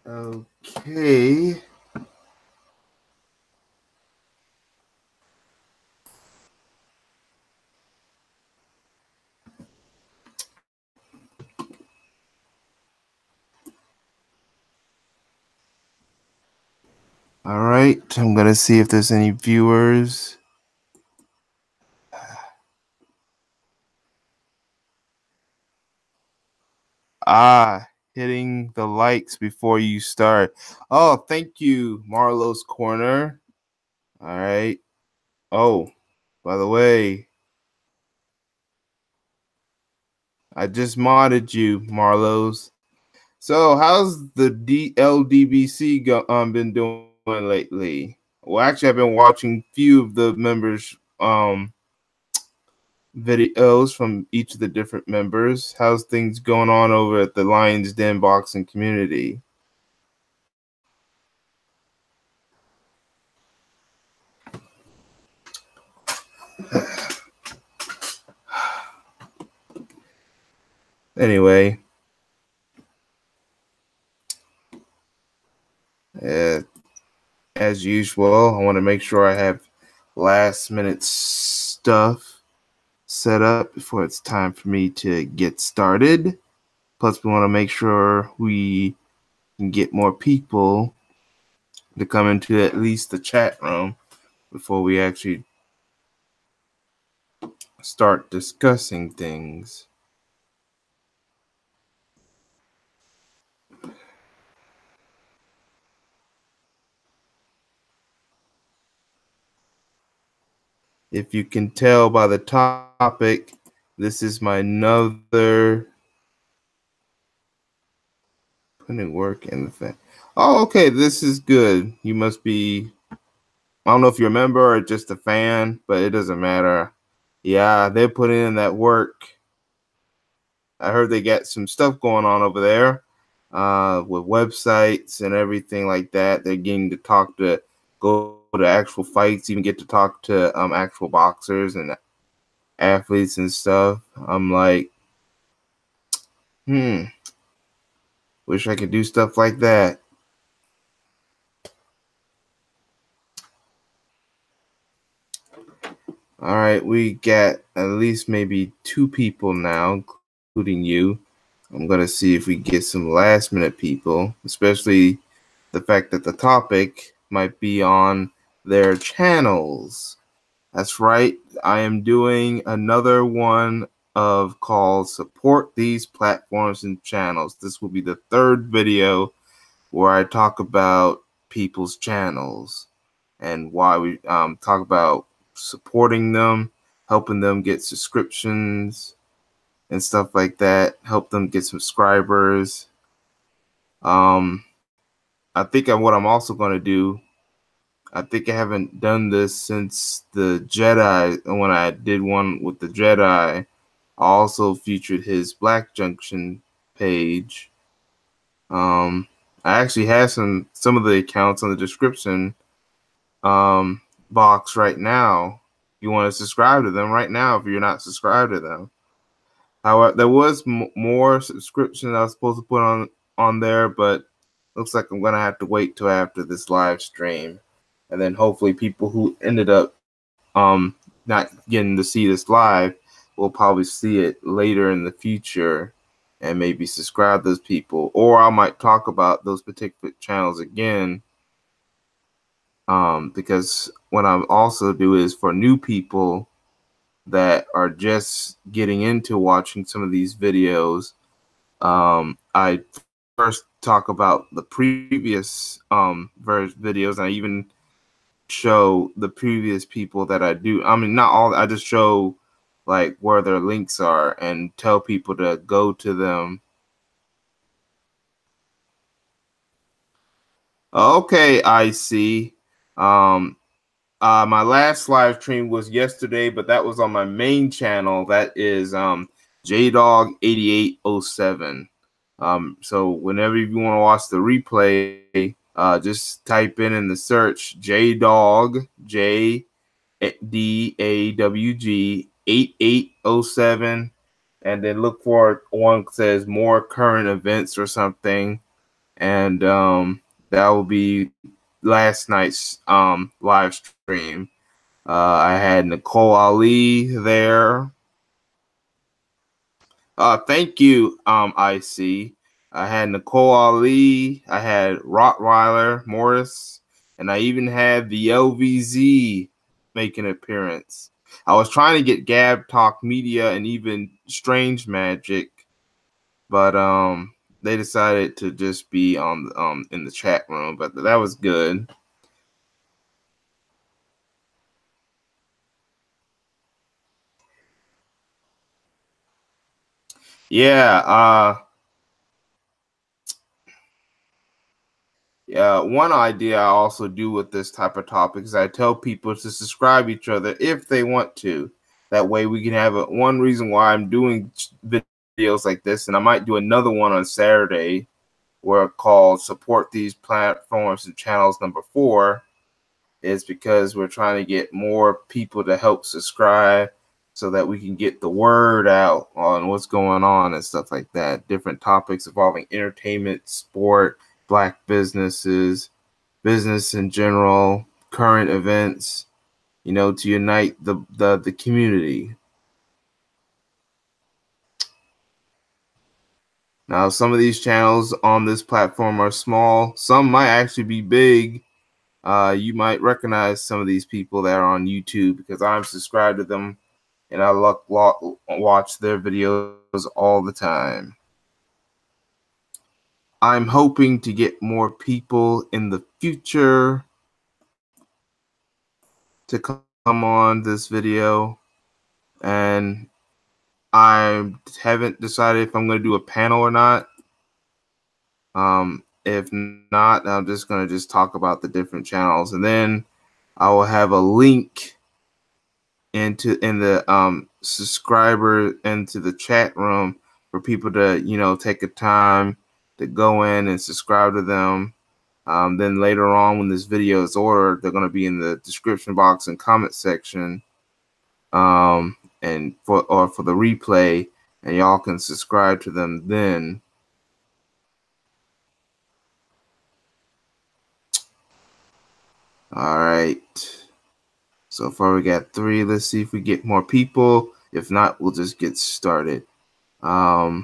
Okay. All right. I'm going to see if there's any viewers. Hitting the likes before you start. Oh, thank you, Marlo's Corner. All right. Oh, by the way, I just modded you, Marlo's. So, how's the LDBC been doing lately? Well, actually, I've been watching few of the members' videos from each of the different members. How's things going on over at the Lions Den boxing community? Anyway, uh, as usual, I want to make sure I have last minute stuff set up before it's time for me to get started. Plus, we want to make sure we can get more people to come into at least the chat room before we actually start discussing things. If you can tell by the topic, this is my another putting work in the fan. Oh, okay, this is good. You must be, I don't know if you're a member or just a fan, but it doesn't matter. Yeah, they're putting in that work. I heard they got some stuff going on over there with websites and everything like that. They're getting to go to actual fights, even get to talk to actual boxers and athletes and stuff. I'm like, wish I could do stuff like that. All right, we got at least maybe 2 people now, including you. I'm going to see if we get some last minute people, especially the fact that the topic might be on their channels. That's right. I am doing another one of called Support These Platforms and Channels. This will be the third video where I talk about people's channels and why we talk about supporting them, helping them get subscriptions and stuff like that, help them get subscribers. I think what I'm also going to do, I think I haven't done this since the Jedi. When I did one with the Jedi, I also featured his Black Junction page. I actually have some of the accounts on the description box right now. You want to subscribe to them right now if you're not subscribed to them. However, there was more subscriptions I was supposed to put on there, but looks like I'm gonna have to wait till after this live stream, and then hopefully people who ended up not getting to see this live will probably see it later in the future and maybe subscribe those people, or I might talk about those particular channels again. Because what I also do is for new people that are just getting into watching some of these videos, I first talk about the previous videos. And I even show the previous people that I do. I mean, not all. I just show like where their links are and tell people to go to them. Okay, I see. Um, my last live stream was yesterday, but that was on my main channel. That is JDog8807. So whenever you want to watch the replay, just type in the search JDog JDAWG 8807, and then look for one that says more current events or something. and that will be last night's live stream. I had Nicole Ali there. Thank you, IC. I had Nicole Ali, I had Rottweiler Morris, and I even had the LVZ make an appearance. I was trying to get Gab Talk Media and even Strange Magic, but they decided to just be on in the chat room, but that was good. Yeah, yeah, one idea I also do with this type of topic is I tell people to subscribe each other if they want to. That way we can have one reason why I'm doing videos like this, and I might do another one on Saturday where called Support These Platforms and Channels #4 is because we're trying to get more people to help subscribe so that we can get the word out on what's going on and stuff like that. Different topics involving entertainment, sport, black businesses, business in general, current events, to unite the community. Now, some of these channels on this platform are small. Some might actually be big. You might recognize some of these people that are on YouTube because I'm subscribed to them and I watch their videos all the time. I'm hoping to get more people in the future to come on this video, and I haven't decided if I'm going to do a panel or not. If not, I'm just going to talk about the different channels, and then I will have a link in the subscriber into the chat room for people to take a time to go in and subscribe to them. Then later on, when this video is ordered, they're going to be in the description box and comment section, and for the replay, and y'all can subscribe to them then. All right. So far we got 3. Let's see if we get more people. If not, we'll just get started. Of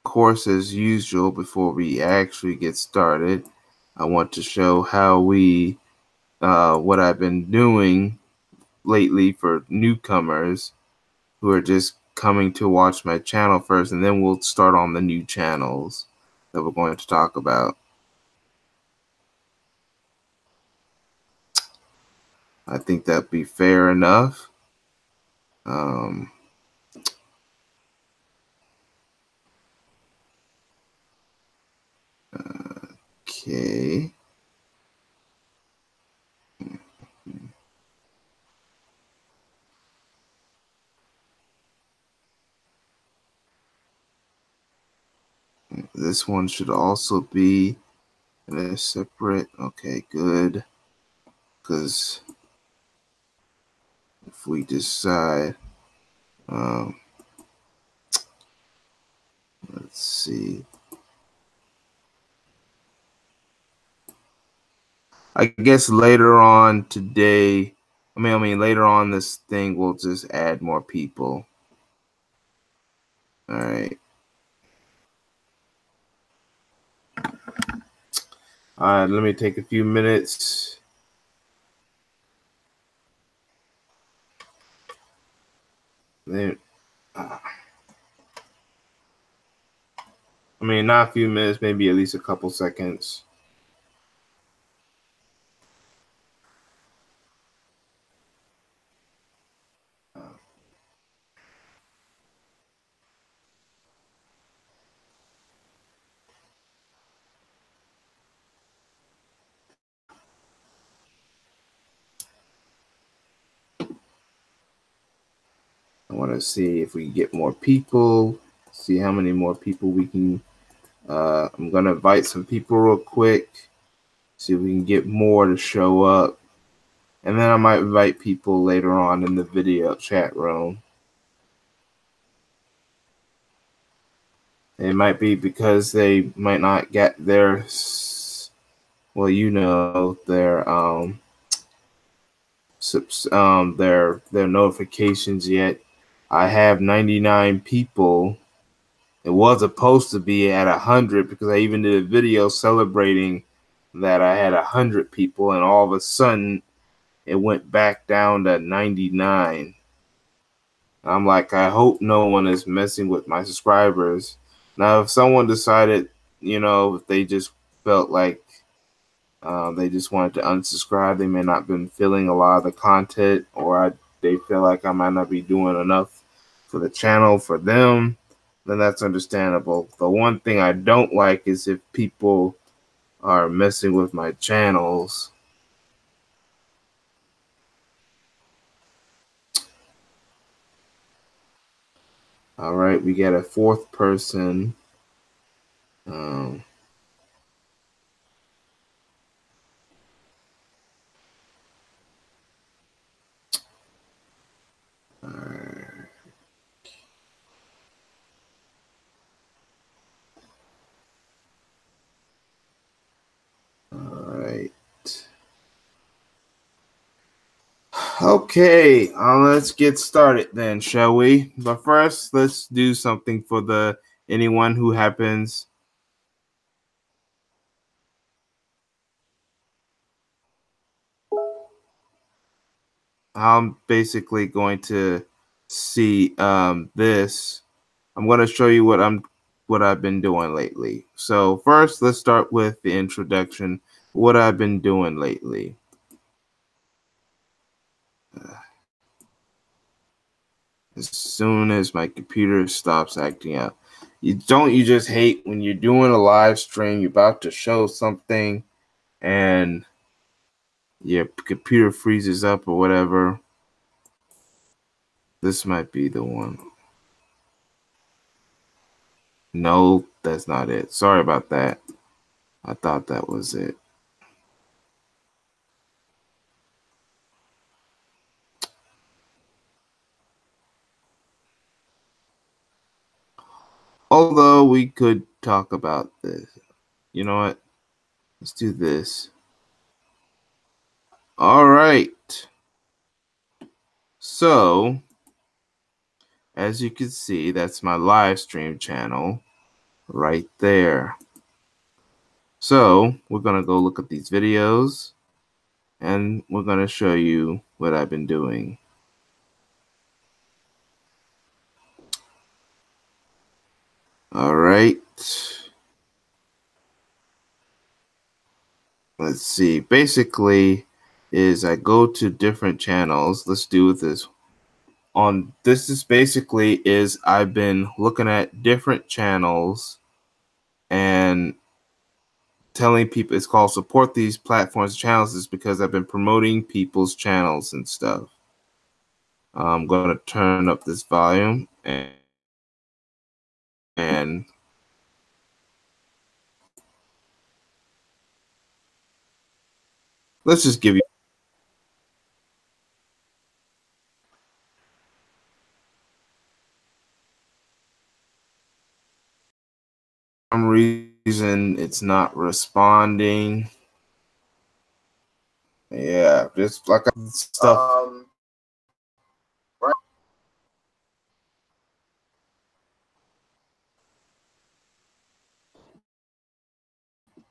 course, as usual, before we actually get started, I want to show how what I've been doing lately for newcomers who are just coming to watch my channel first, and then we'll start on the new channels that we're going to talk about. I think that'd be fair enough. Okay. This one should also be in a separate. Okay, good. Because if we decide, let's see. I guess later on today, I mean later on this thing, we'll just add more people. All right. All right, let me take a few minutes. Then, I mean, not a few minutes, maybe at least a couple seconds. I want to see if we can get more people, see how many more people we can. I'm going to invite some people real quick, see if we can get more to show up. and then I might invite people later on in the video chat room. It might be because they might not get their, well, you know, their notifications yet. I have 99 people. It was supposed to be at 100 because I even did a video celebrating that I had 100 people, and all of a sudden it went back down to 99. I'm like, I hope no one is messing with my subscribers. Now, if someone decided, if they just felt like they just wanted to unsubscribe, they may not have been feeling a lot of the content, or they feel like I might not be doing enough for the channel for them, then that's understandable. The one thing I don't like is if people are messing with my channels. All right, we got a fourth person. All right. Okay, let's get started then, shall we? But first, let's do something for anyone who happens. I'm basically going to see this. I'm going to show you what I've been doing lately. So first, let's start with the introduction. What I've been doing lately. As soon as my computer stops acting up. You just hate when you're doing a live stream, you're about to show something, and your computer freezes up or whatever. This might be the one. No, that's not it. Sorry about that. I thought that was it. Although we could talk about this. You know what? Let's do this. All right. So, as you can see, that's my live stream channel right there. So, we're going to go look at these videos, and we're going to show you what I've been doing. All right. Let's see. Basically, is I go to different channels. Let's do with this. This is basically is I've been looking at different channels and telling people, it's called support these platforms channels, is because I've been promoting people's channels and stuff. I'm going to turn up this volume and let's just give you some reason it's not responding. Yeah, just like stuff. Right.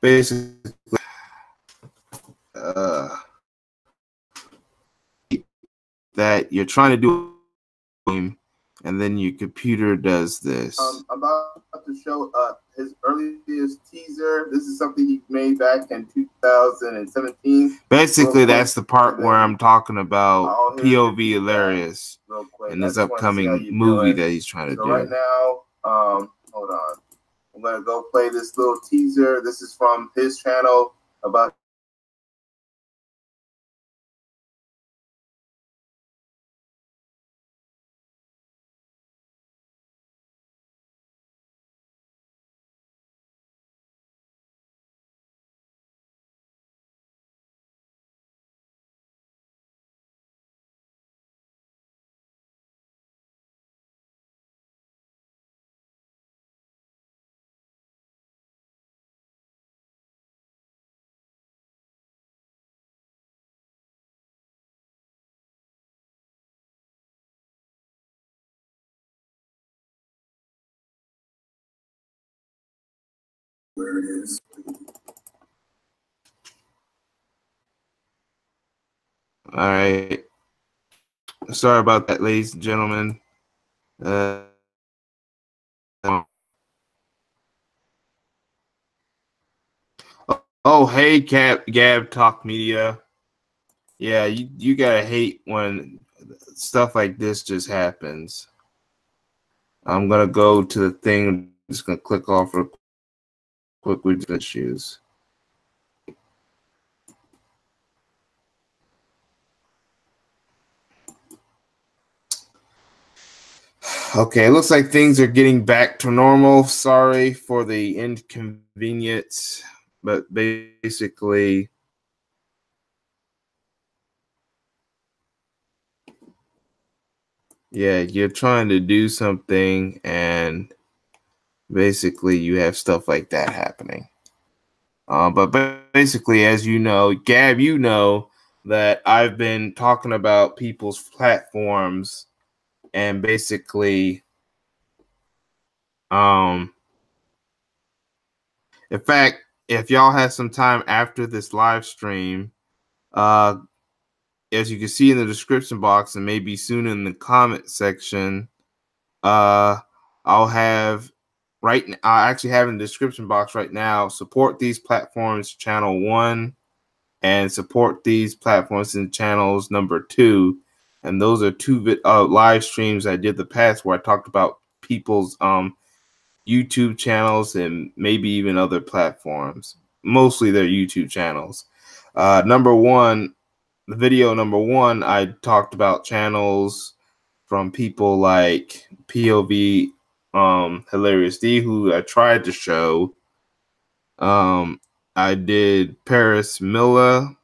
Basically, that you're trying to do, and then your computer does this. I'm about to show his earliest teaser. This is something he made back in 2017. Basically, that's the part where I'm talking about POV hilarious and his upcoming movie that he's trying to do. Right now, hold on. I'm gonna go play this little teaser. This is from his channel about All right. Sorry about that, ladies and gentlemen. Uh, oh, hey, Gab Talk Media. Yeah, you gotta hate when stuff like this just happens. I'm gonna go to the thing. I'm just gonna click off real quick with issues. Okay, it looks like things are getting back to normal. Sorry for the inconvenience, but basically, yeah, you're trying to do something and basically you have stuff like that happening. But basically, as you know, Gab, you know that I've been talking about people's platforms and basically, um, in fact, if y'all have some time after this live stream, uh, as you can see in the description box and maybe soon in the comment section, uh, I'll have I actually have in the description box right now, support these platforms channel 1 and support these platforms in channels number 2. And those are two live streams I did the past where I talked about people's YouTube channels and maybe even other platforms, mostly their YouTube channels. Number 1, the video number 1, I talked about channels from people like POV Hilarious D, who I tried to show. I did Paris Miller,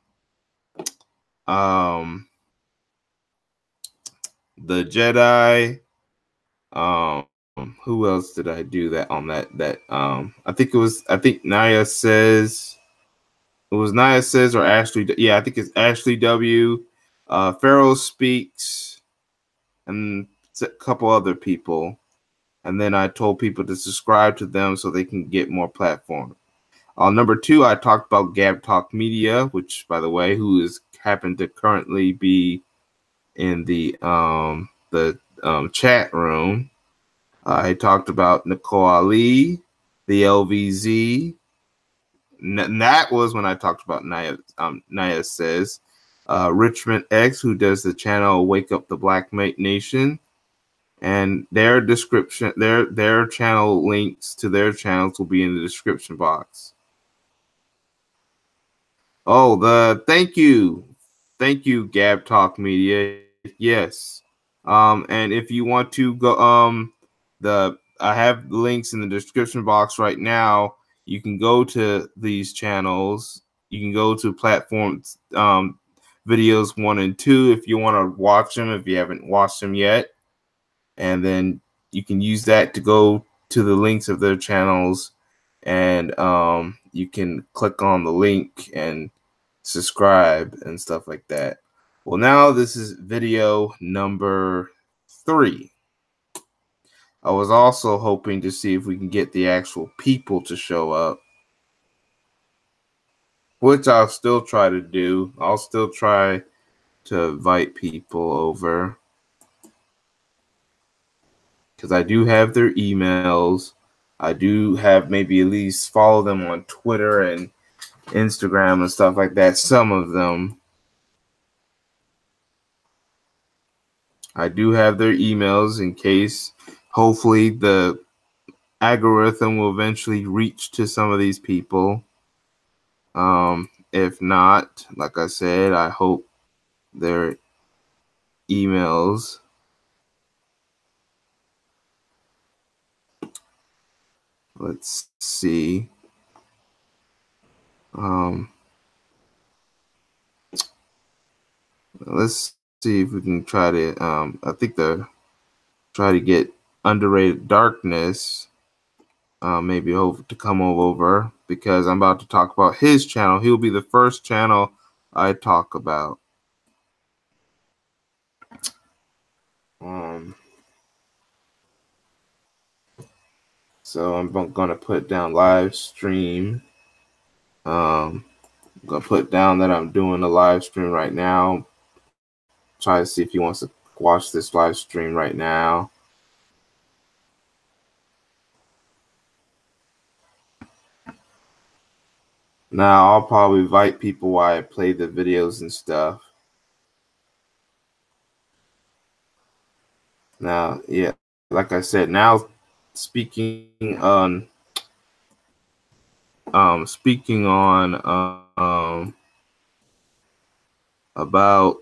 the Jedi. Um, who else did I do that on that? I think Naya says it was Naya says or Ashley. Yeah, I think it's Ashley W. Pharaoh Speaks and a couple other people. And then I told people to subscribe to them so they can get more platform. Number 2, I talked about Gab Talk Media, which, by the way, who is happened to currently be in the chat room. I talked about Nicole Ali, the LVZ. And that was when I talked about Naya Says. Richmond X, who does the channel Wake Up the Black Nation. And their description, their channel links to their channels will be in the description box. Oh, thank you, Gab Talk Media. Yes, and if you want to go, I have links in the description box right now. You can go to these channels. You can go to platforms, videos 1 and 2 if you want to watch them. If you haven't watched them yet. And then you can use that to go to the links of their channels, and you can click on the link and subscribe and stuff like that. Well, now this is video number 3. I was also hoping to see if we can get the actual people to show up, which I'll still try to do. I'll still try to invite people over, because I do have their emails. I do have maybe at least follow them on Twitter and Instagram and stuff like that. Some of them. I do have their emails in case hopefully the algorithm will eventually reach to some of these people. If not, like I said, I hope their emails. Let's see. Let's see if we can try to. I think try to get Underrated Darkness. Maybe hope to come over because I'm about to talk about his channel. He'll be the first channel I talk about. So I'm gonna put down live stream. I'm gonna put down that I'm doing a live stream right now. Try to see if he wants to watch this live stream right now. Now I'll probably invite people while I play the videos and stuff. Now, yeah, like I said, now speaking on about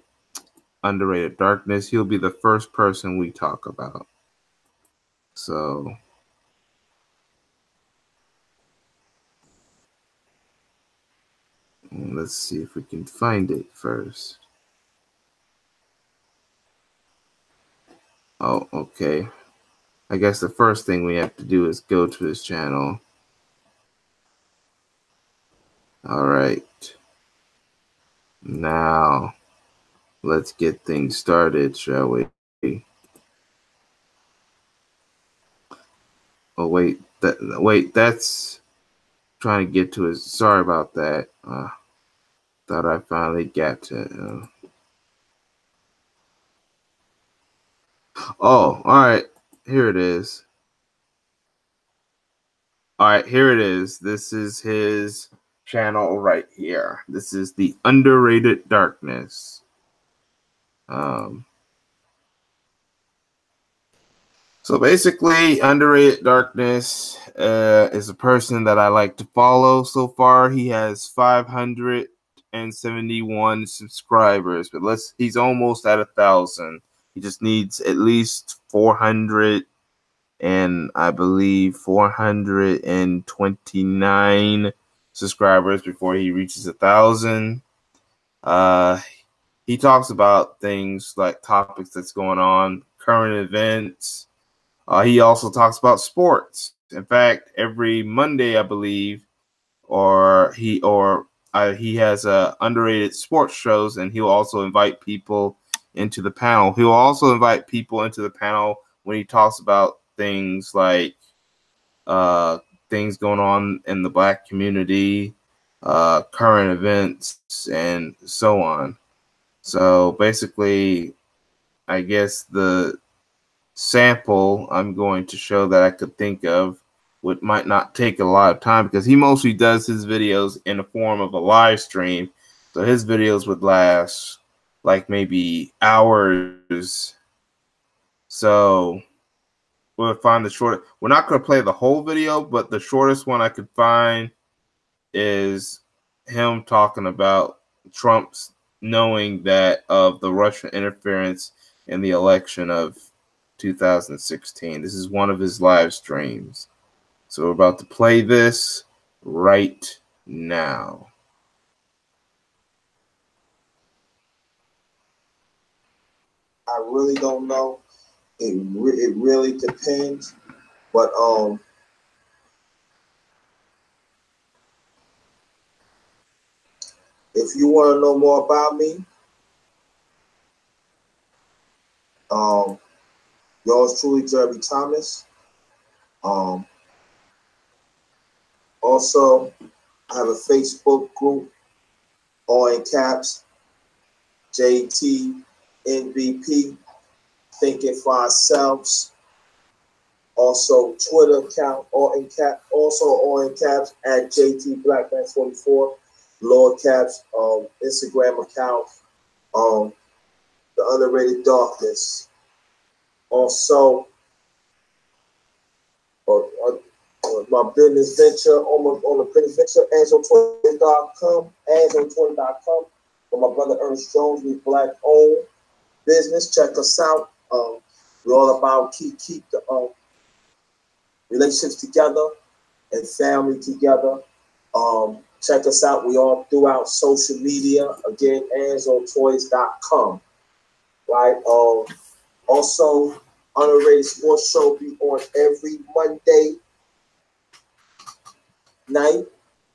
underrated darkness, he'll be the first person we talk about. So let's see if we can find it first. Oh, okay. I guess the first thing we have to do is go to his channel. All right. Now, let's get things started, shall we? Oh, wait. That's trying to get to his. Sorry about that. Thought I finally got to. Oh, all right. Here it is. All right, here it is. This is his channel right here. This is the Underrated Darkness. So basically, Underrated Darkness is a person that I like to follow. So far, he has 571 subscribers, but he's almost at 1,000. He just needs at least 400 and I believe 429 subscribers before he reaches 1,000. He talks about things like topics that's going on, current events. He also talks about sports. In fact, every Monday, I believe, he has underrated sports shows, and he'll also invite people into the panel. He'll also invite people into the panel when he talks about things like things going on in the Black community, current events, and so on. So basically, I guess the sample I'm going to show that I could think of might not take a lot of time because he mostly does his videos in the form of a live stream. So his videos would last like maybe hours. So we'll find the short. We're not going to play the whole video, but the shortest one I could find is him talking about Trump's knowing that of the Russian interference in the election of 2016. This is one of his live streams. So we're about to play this right now. I really don't know. It really depends. But if you want to know more about me, yours truly, Jeremy Thomas. Also, I have a Facebook group, all in caps, JTNVP, Thinking for Ourselves. Also, Twitter account, all in caps, at JT Blackman 44, Lord Caps, Instagram account, The Underrated Darkness. Also, my business venture on the business venture, AnsonToys.com, with my brother Ernest Jones. We Black owned business. Check us out. We're all about keep the relationships together and family together. Check us out. We all throughout social media. Again, AnsonToys.com. Right. Also, Underrated Sports Show be on every Monday night,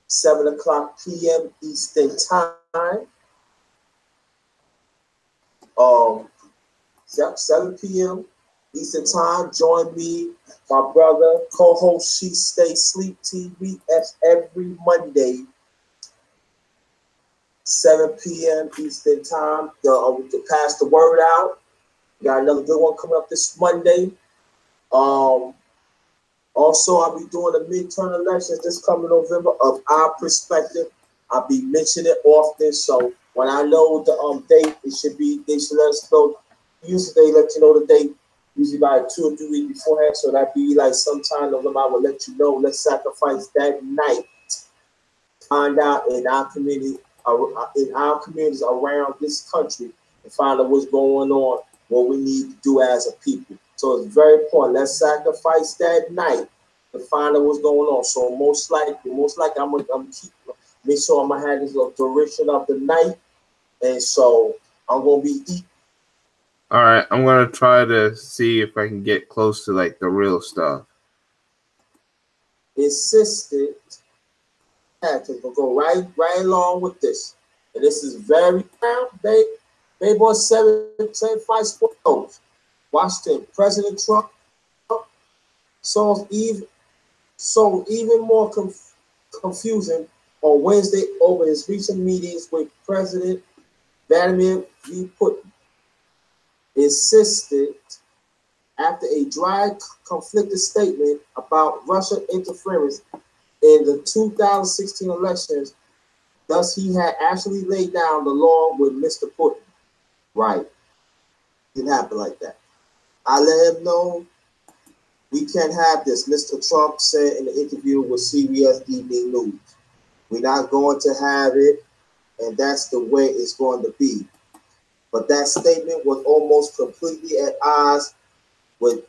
7:00 p.m. Eastern Time. 7 p.m. Eastern Time. Join me, my brother, co-host She Stay Sleep TV every Monday, 7 p.m. Eastern Time. To pass the word out. We got another good one coming up this Monday. Also, I'll be doing the midterm elections this coming November of our perspective. I'll be mentioning it often, so when I know the date, they should let us know. Usually they let you know the date, usually by 2 or 3 weeks beforehand, so that'd be like sometime November. I will let you know. Let's sacrifice that night. Find out in our community, in our communities around this country, and find out what's going on, what we need to do as a people. So it's very important. Let's sacrifice that night to find out what's going on. So most likely, I'm gonna keep make sure I'm gonna have this duration of the night, and so I'm gonna be eating. All right, I'm gonna try to see if I can get close to like the real stuff. Insisted. We'll go right along with this, and this is very Baseball 775 Sports Coach. Washington, President Trump saw even more confusing on Wednesday over his recent meetings with President Vladimir Putin. Insisted after a dry, conflicted statement about Russian interference in the 2016 elections. Thus, he had actually laid down the law with Mr. Putin. Right. Didn't happen like that. I let him know we can't have this, Mr. Trump said in the interview with CBS Evening News. We're not going to have it, and that's the way it's going to be. But that statement was almost completely at odds with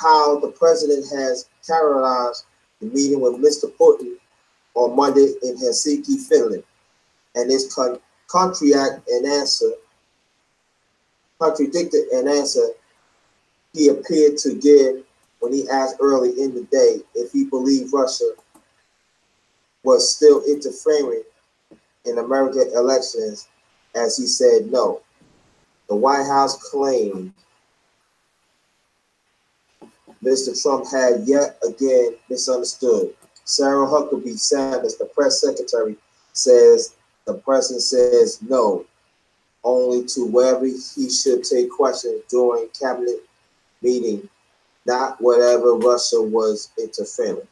how the president has characterized the meeting with Mr. Putin on Monday in Helsinki, Finland, and his contradicted an answer he appeared to give when he asked early in the day if he believed Russia was still interfering in American elections, as he said no. The White House claimed Mr. Trump had yet again misunderstood. Sarah Huckabee Sanders, the press secretary, says the president says no only to whether he should take questions during cabinet meeting, not whatever Russia was interfering.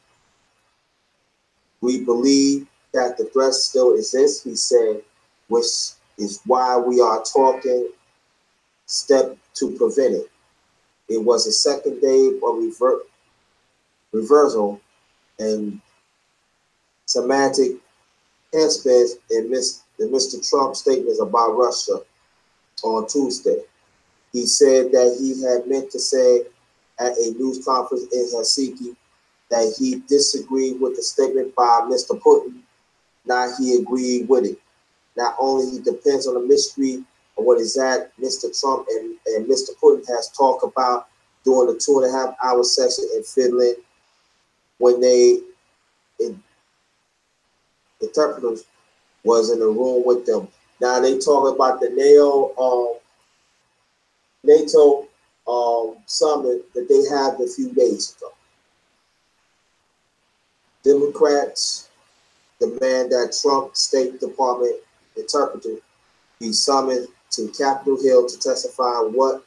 We believe that the threat still exists, he said, which is why we are talking step to prevent it. It was a second day of reversal and semantic aspects in Mr. Trump's statements about Russia on Tuesday. He said that he had meant to say at a news conference in Helsinki that he disagreed with the statement by Mr. Putin. Now he agreed with it. Not only he depends on the mystery of what exact Mr. Trump and Mr. Putin has talked about during the 2.5-hour session in Finland when interpreters was in the room with them. Now they talk about the NATO summit that they had a few days ago. Democrats demand that Trump State Department interpreter be summoned to Capitol Hill to testify what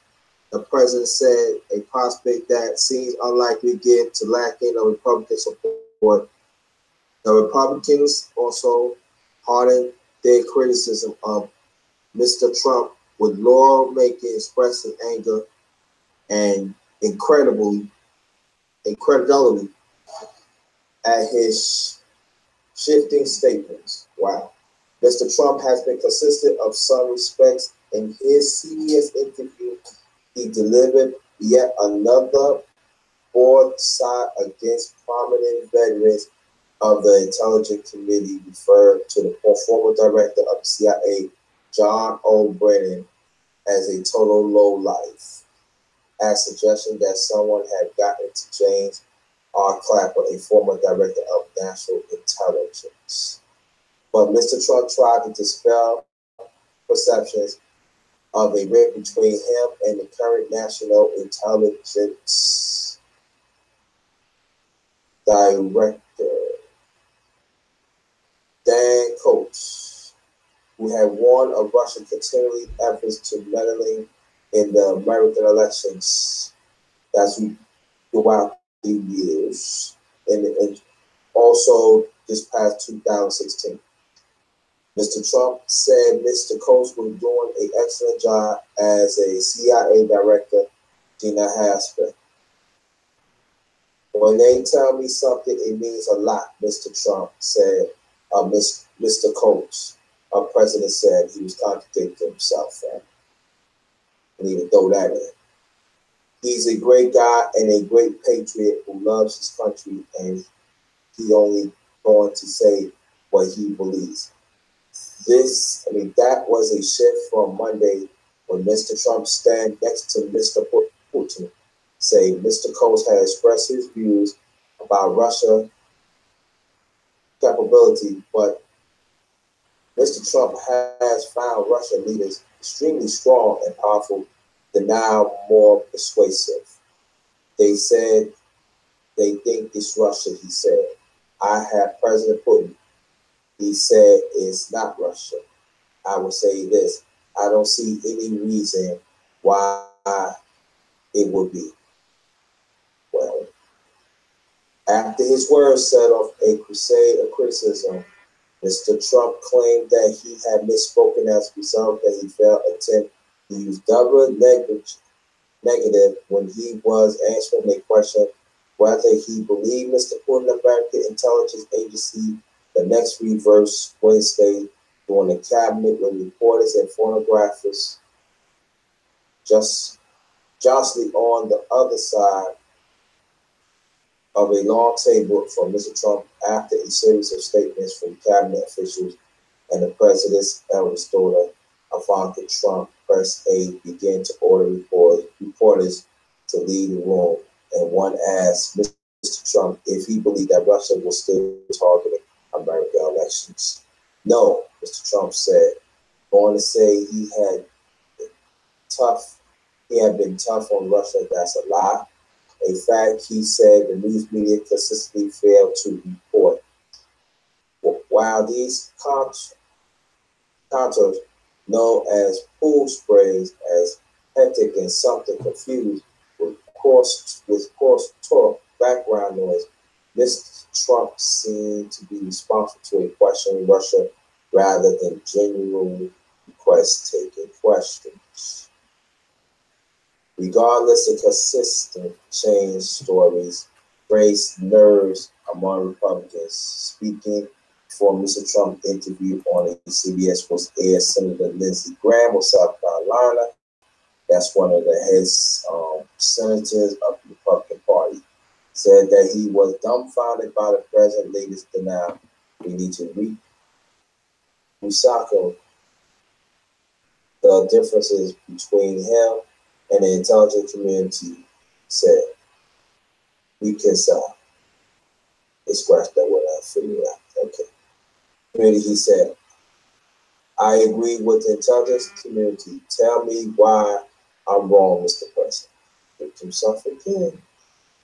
the president said, a prospect that seems unlikely given to lacking of Republican support. The Republicans also hardened their criticism of Mr. Trump, with lawmakers expressing anger and incredulity at his shifting statements. Wow. Mr. Trump has been consistent of some respects. In his CBS interview, he delivered yet another board side against prominent veterans of the Intelligence Committee, referred to the former director of the CIA, John O'Brien, as a total lowlife, as suggestion that someone had gotten to James R. Clapper, a former director of national intelligence. But Mr. Trump tried to dispel perceptions of a rift between him and the current National Intelligence Director, Dan Coats, who had warned of Russia's continuing efforts to meddling in the American elections. That's throughout the years, and also this past 2016. Mr. Trump said Mr. Coates was doing an excellent job as a CIA director, Gina Haspel. When they tell me something, it means a lot, Mr. Trump said. Mr. Coates, our president, said he was contradicting himself. I need to throw that in. He's a great guy and a great patriot who loves his country, and he only going to say what he believes. That was a shift from Monday when Mr. Trump stand next to Mr. Putin, say Mr. Coates had expressed his views about Russia capability, but Mr. Trump has found Russian leaders extremely strong and powerful, than now more persuasive. They said they think it's Russia, he said. I have President Putin. He said it's not Russia. I would say this. I don't see any reason why it would be. Well, after his words set off a crusade of criticism, Mr. Trump claimed that he had misspoken as a result that he failed attempt to use double negative when he was answering a question whether he believed Mr. Putin, American intelligence agency, the next reverse Wednesday during the cabinet with reporters and photographers just jostling on the other side of a long table from Mr. Trump after a series of statements from cabinet officials and the president's eldest daughter, Ivanka Trump, press aide began to order reporters to leave the room, and one asked Mr. Trump if he believed that Russia was still targeting American elections. No, Mr. Trump said, going to say he had been tough on Russia. That's a lie. A fact he said the news media consistently failed to report. While these counters, known as pool sprays, as hectic and something confused with coarse talk background noise, Mr. Trump seemed to be responsible to a question Russia rather than genuine requests taking questions. Regardless of consistent change stories, raised nerves among Republicans. Speaking for Mr. Trump interview on a CBS was Air Senator Lindsey Graham of South Carolina. That's one of the head senators of the Republican Party. Said that he was dumbfounded by the president's latest denial. We need to recycle the differences between him and the intelligence community. Said we can solve. They scratched that one out, figure it out. Okay. Community, he said, I agree with the intelligence community. Tell me why I'm wrong, Mr. President. Picked himself again.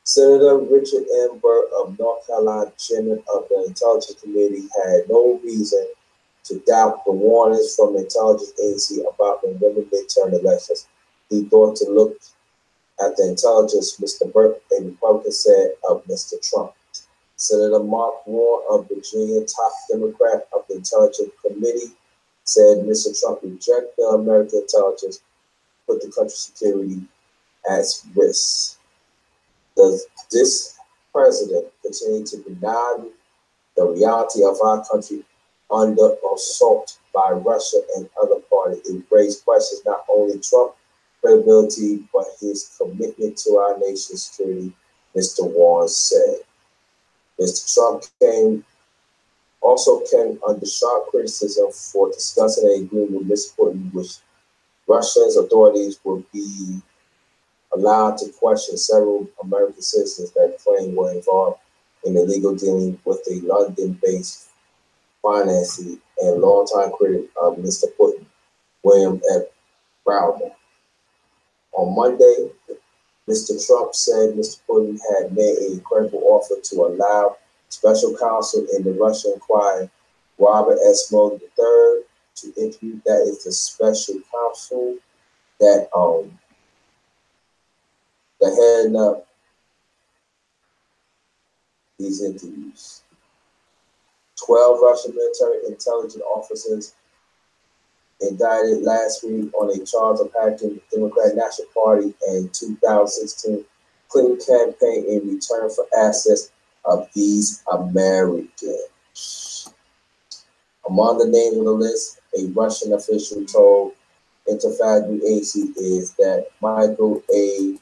Senator Richard M. Burr of North Carolina, chairman of the Intelligence Committee, had no reason to doubt the warnings from the intelligence agency about the November midterm elections. He thought to look at the intelligence, Mr. Burke, a Republican, said of Mr. Trump. Senator Mark Warren of Virginia, top Democrat of the Intelligence Committee, said Mr. Trump rejected the American intelligence, put the country's security at risk. Does this president continue to deny the reality of our country under assault by Russia and other parties? It raised questions not only Trump's credibility, but his commitment to our nation's security, Mr. Warren said. Mr. Trump also came under sharp criticism for discussing an agreement with Mr. Putin, which Russia's authorities would be allowed to question several American citizens that claim were involved in illegal dealing with a London-based financier and longtime critic of Mr. Putin, William F. Browder. On Monday, Mr. Trump said Mr. Putin had made a credible offer to allow special counsel in the Russian inquiry, Robert S. Mueller III, to interview. That is the special counsel that heading up these interviews. 12 Russian military intelligence officers indicted last week on a charge of hacking the Democratic National Party and 2016 Clinton campaign in return for access of these Americans. Among the names on the list, a Russian official told Interfax AC is that Michael A.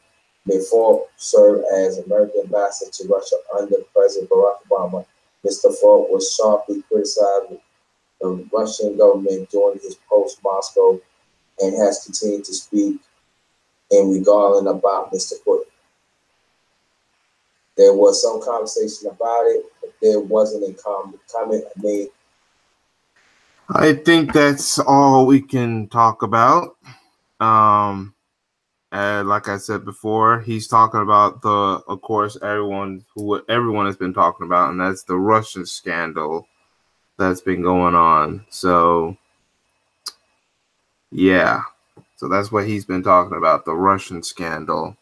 Manafort served as American ambassador to Russia under President Barack Obama. Mr. Ford was sharply criticized the Russian government during his post-Moscow and has continued to speak in regarding about Mr. Putin. There was some conversation about it, but there wasn't a comment made. I think that's all we can talk about. Like I said before, he's talking about of course, everyone has been talking about, and that's the Russian scandal that's been going on. So, yeah. So that's what he's been talking about, the Russian scandal.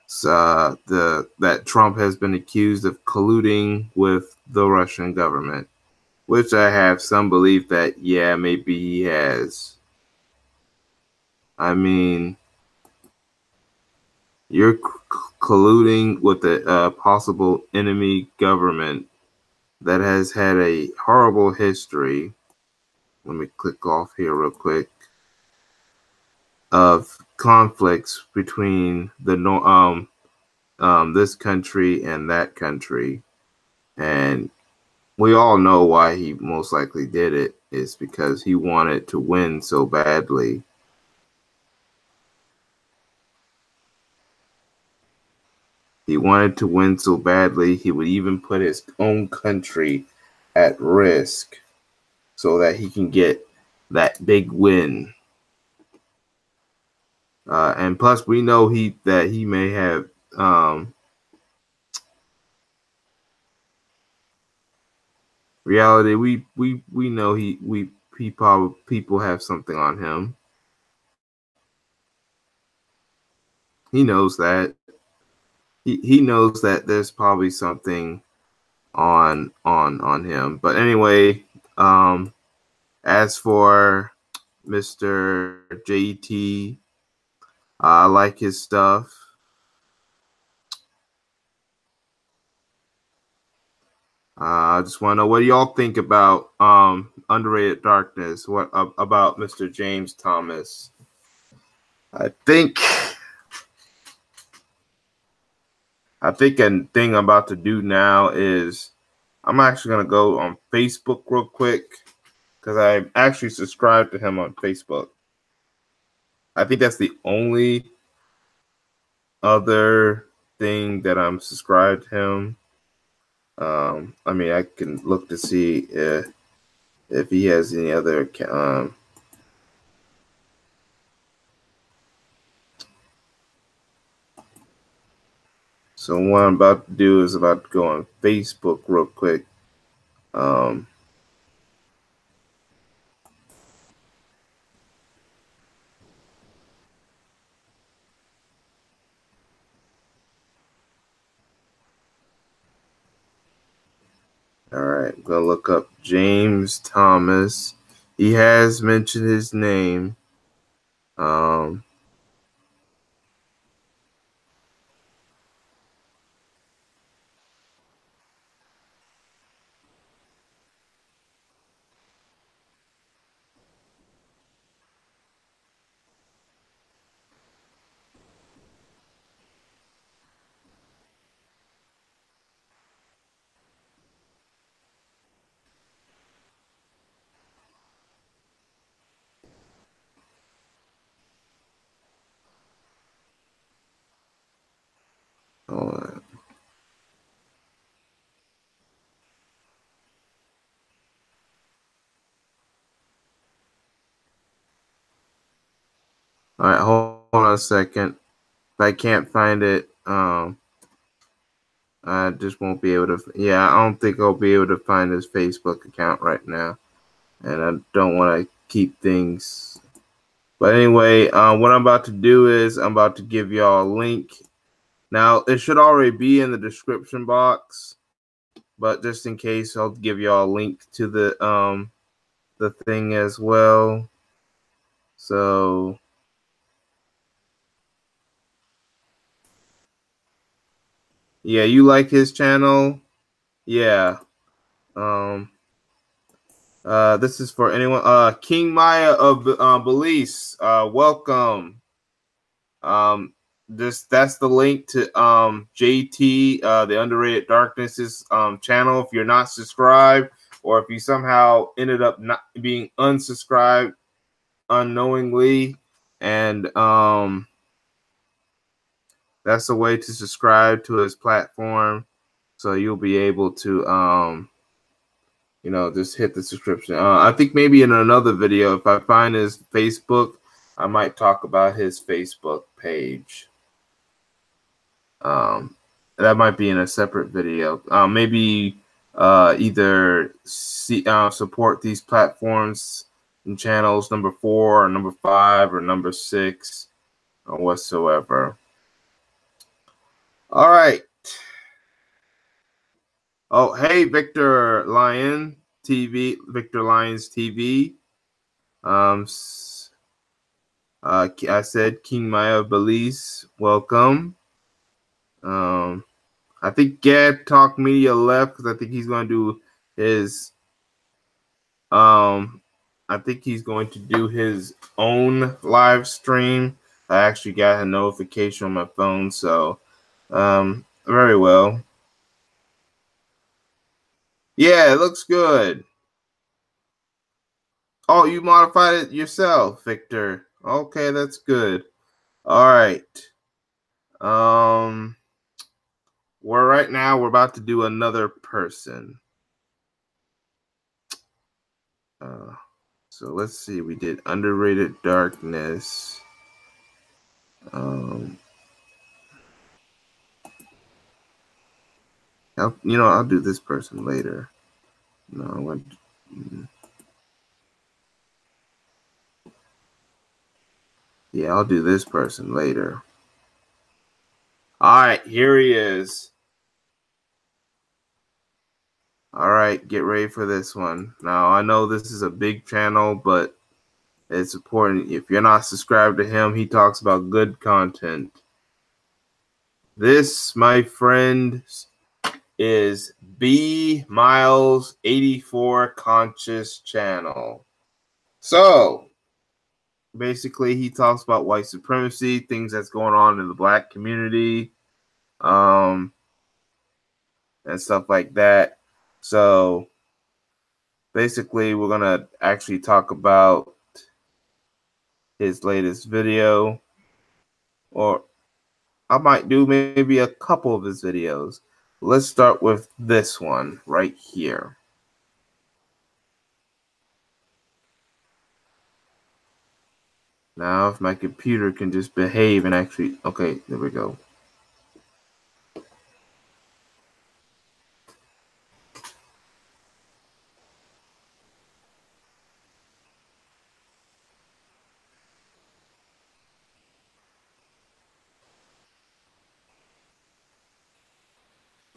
So that Trump has been accused of colluding with the Russian government, which I have some belief that, yeah, maybe he has. I mean, you're colluding with a possible enemy government that has had a horrible history. Let me click off here real quick. Of conflicts between this country and that country, and we all know why he most likely did it. Is because he wanted to win so badly. He wanted to win so badly, he would even put his own country at risk so that he can get that big win. And plus, we know that he may have reality. We know people have something on him. He knows that. He knows that there's probably something on him. But anyway, as for Mr. JT, I like his stuff. I just want to know, what do y'all think about Underrated Darkness? What about Mr. James Thomas? I think a thing I'm about to do now is I'm actually gonna go on Facebook real quick because I actually subscribed to him on Facebook. I think that's the only other thing that I'm subscribed to him. I mean, I can look to see if he has any other. So what I'm about to do is about to go on Facebook real quick. All right, I'm gonna look up James Thomas. He has mentioned his name. All right, hold on a second. If I can't find it, I just won't be able to. Yeah, I don't think I'll be able to find his Facebook account right now, and I don't want to keep things. But anyway, what I'm about to do is I'm about to give y'all a link. Now it should already be in the description box, but just in case, I'll give y'all a link to the thing as well. So yeah, you like his channel? Yeah. Um. This is for anyone. King Maya of Belize. Welcome. That's the link to JT, the Underrated Darkness's channel. If you're not subscribed, or if you somehow ended up not being unsubscribed unknowingly, and that's the way to subscribe to his platform, so you'll be able to just hit the subscription. I think maybe in another video, if I find his Facebook, I might talk about his Facebook page. That might be in a separate video. Maybe either support these platforms and channels number 4 or number 5 or number 6 or whatsoever. All right. Oh, hey, Victor Lion TV, Victor Lions TV. I said King Maya Belize, welcome. I think Gad Talk Media left because I think he's going to do his I think he's going to do his own live stream. I actually got a notification on my phone, so very well. Yeah, it looks good. Oh, you modified it yourself, Victor. Okay, that's good. All right. Right now we're about to do another person. So let's see. We did Underrated Darkness. I'll do this person later. No, I want. Yeah, I'll do this person later. All right, here he is. All right, get ready for this one. Now, I know this is a big channel, but it's important. If you're not subscribed to him, he talks about good content. This, my friend, is B Miles 84 Conscious Channel. So, basically, he talks about white supremacy, things that's going on in the black community, and stuff like that. So basically, we're gonna actually talk about his latest video, or I might do maybe a couple of his videos. Let's start with this one right here. Now, if my computer can just behave and actually, okay, there we go.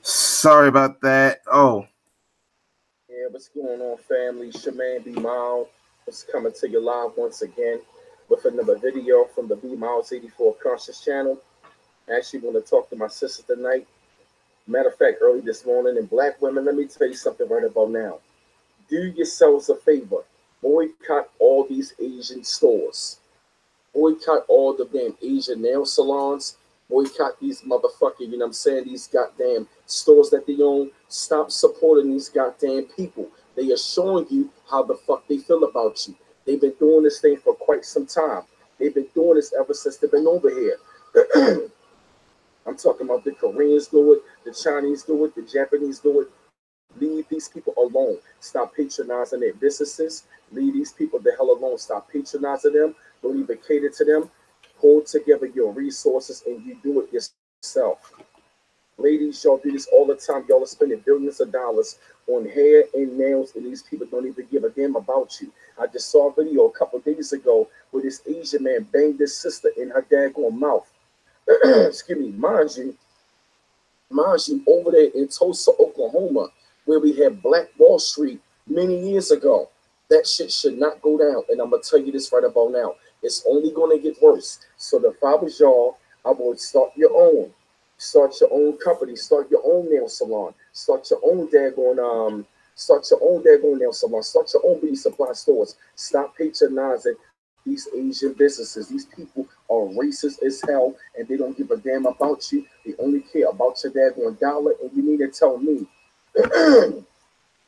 Sorry about that. Oh. Yeah, what's going on, family? Shaman B Miles was coming to you live once again with another video from the B Miles 84 Conscious channel. I actually want to talk to my sister tonight. Matter of fact, early this morning, and black women, let me tell you something right about now. Do yourselves a favor. Boycott all these Asian stores. Boycott all the damn Asian nail salons. Boycott these motherfucking, you know what I'm saying, these goddamn stores that they own. Stop supporting these goddamn people. They are showing you how the fuck they feel about you. They've been doing this thing for quite some time. They've been doing this ever since they've been over here. I'm talking about the Koreans do it, the Chinese do it, the Japanese do it. Leave these people alone. Stop patronizing their businesses. Leave these people the hell alone. Stop patronizing them. Don't even cater to them. pull together your resources and you do it yourself. Ladies, y'all do this all the time. Y'all are spending billions of dollars on hair and nails, and these people don't even give a damn about you. I just saw a video a couple of days ago where this Asian man banged his sister in her daggone mouth. Excuse me, mind you, over there in Tulsa, Oklahoma, where we had Black Wall Street many years ago. That shit should not go down. And I'm going to tell you this right about now. It's only going to get worse. So if I was y'all, I would start your own. Start your own company. Start your own nail salon. Start your own daggone nail salon. Start your own beauty supply stores. Stop patronizing these Asian businesses. These people are racist as hell, and they don't give a damn about you. They only care about your daggone dollar. And you need to tell me,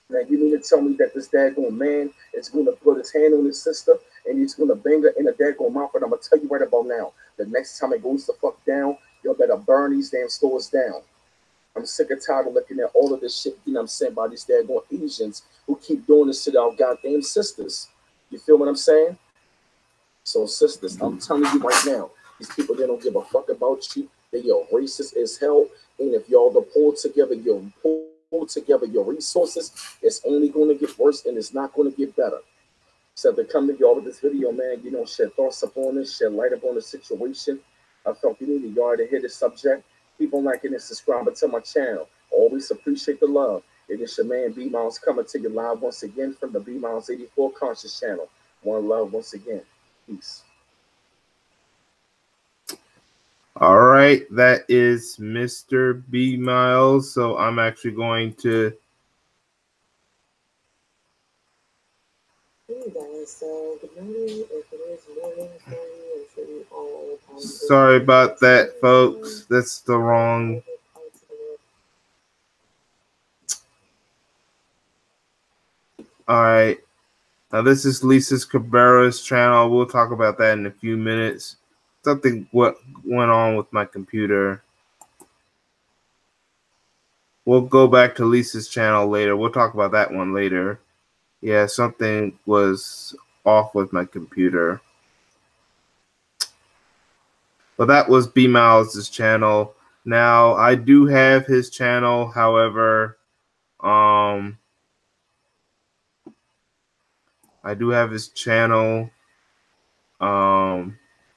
now you need to tell me that this daggone man is going to put his hand on his sister and he's going to bang her in the daggone mouth. And I'm going to tell you right about now, the next time it goes the fuck down, y'all better burn these damn stores down. I'm sick and tired of looking at all of this shit, you know what I'm saying, by these daggone Asians who keep doing this to our goddamn sisters. You feel what I'm saying? So, sisters, I'm telling you right now, these people, they don't give a fuck about you. They are racist as hell. And if y'all don't pull together your resources, it's only going to get worse and it's not going to get better. So to come to y'all with this video, man, you know, shed thoughts upon this, shed light upon the situation. I felt you needed y'all to hear this subject. Keep on liking and subscribing to my channel. Always appreciate the love. It is your man B Miles coming to you live once again from the B Miles 84 Conscious channel. One love once again. Peace. All right, that is Mr. B Miles. So I'm actually going to. Hey guys, so good morning. If it is morning for you, I'm sure you all. Sorry about that, folks. That's the wrong. All right. Now this is Lisa Cabrera's channel. We'll talk about that in a few minutes. Something what went on with my computer. We'll go back to Lisa's channel later. We'll talk about that one later. Yeah, something was off with my computer. But that was B Miles' channel. Now I do have his channel, however, I do have his channel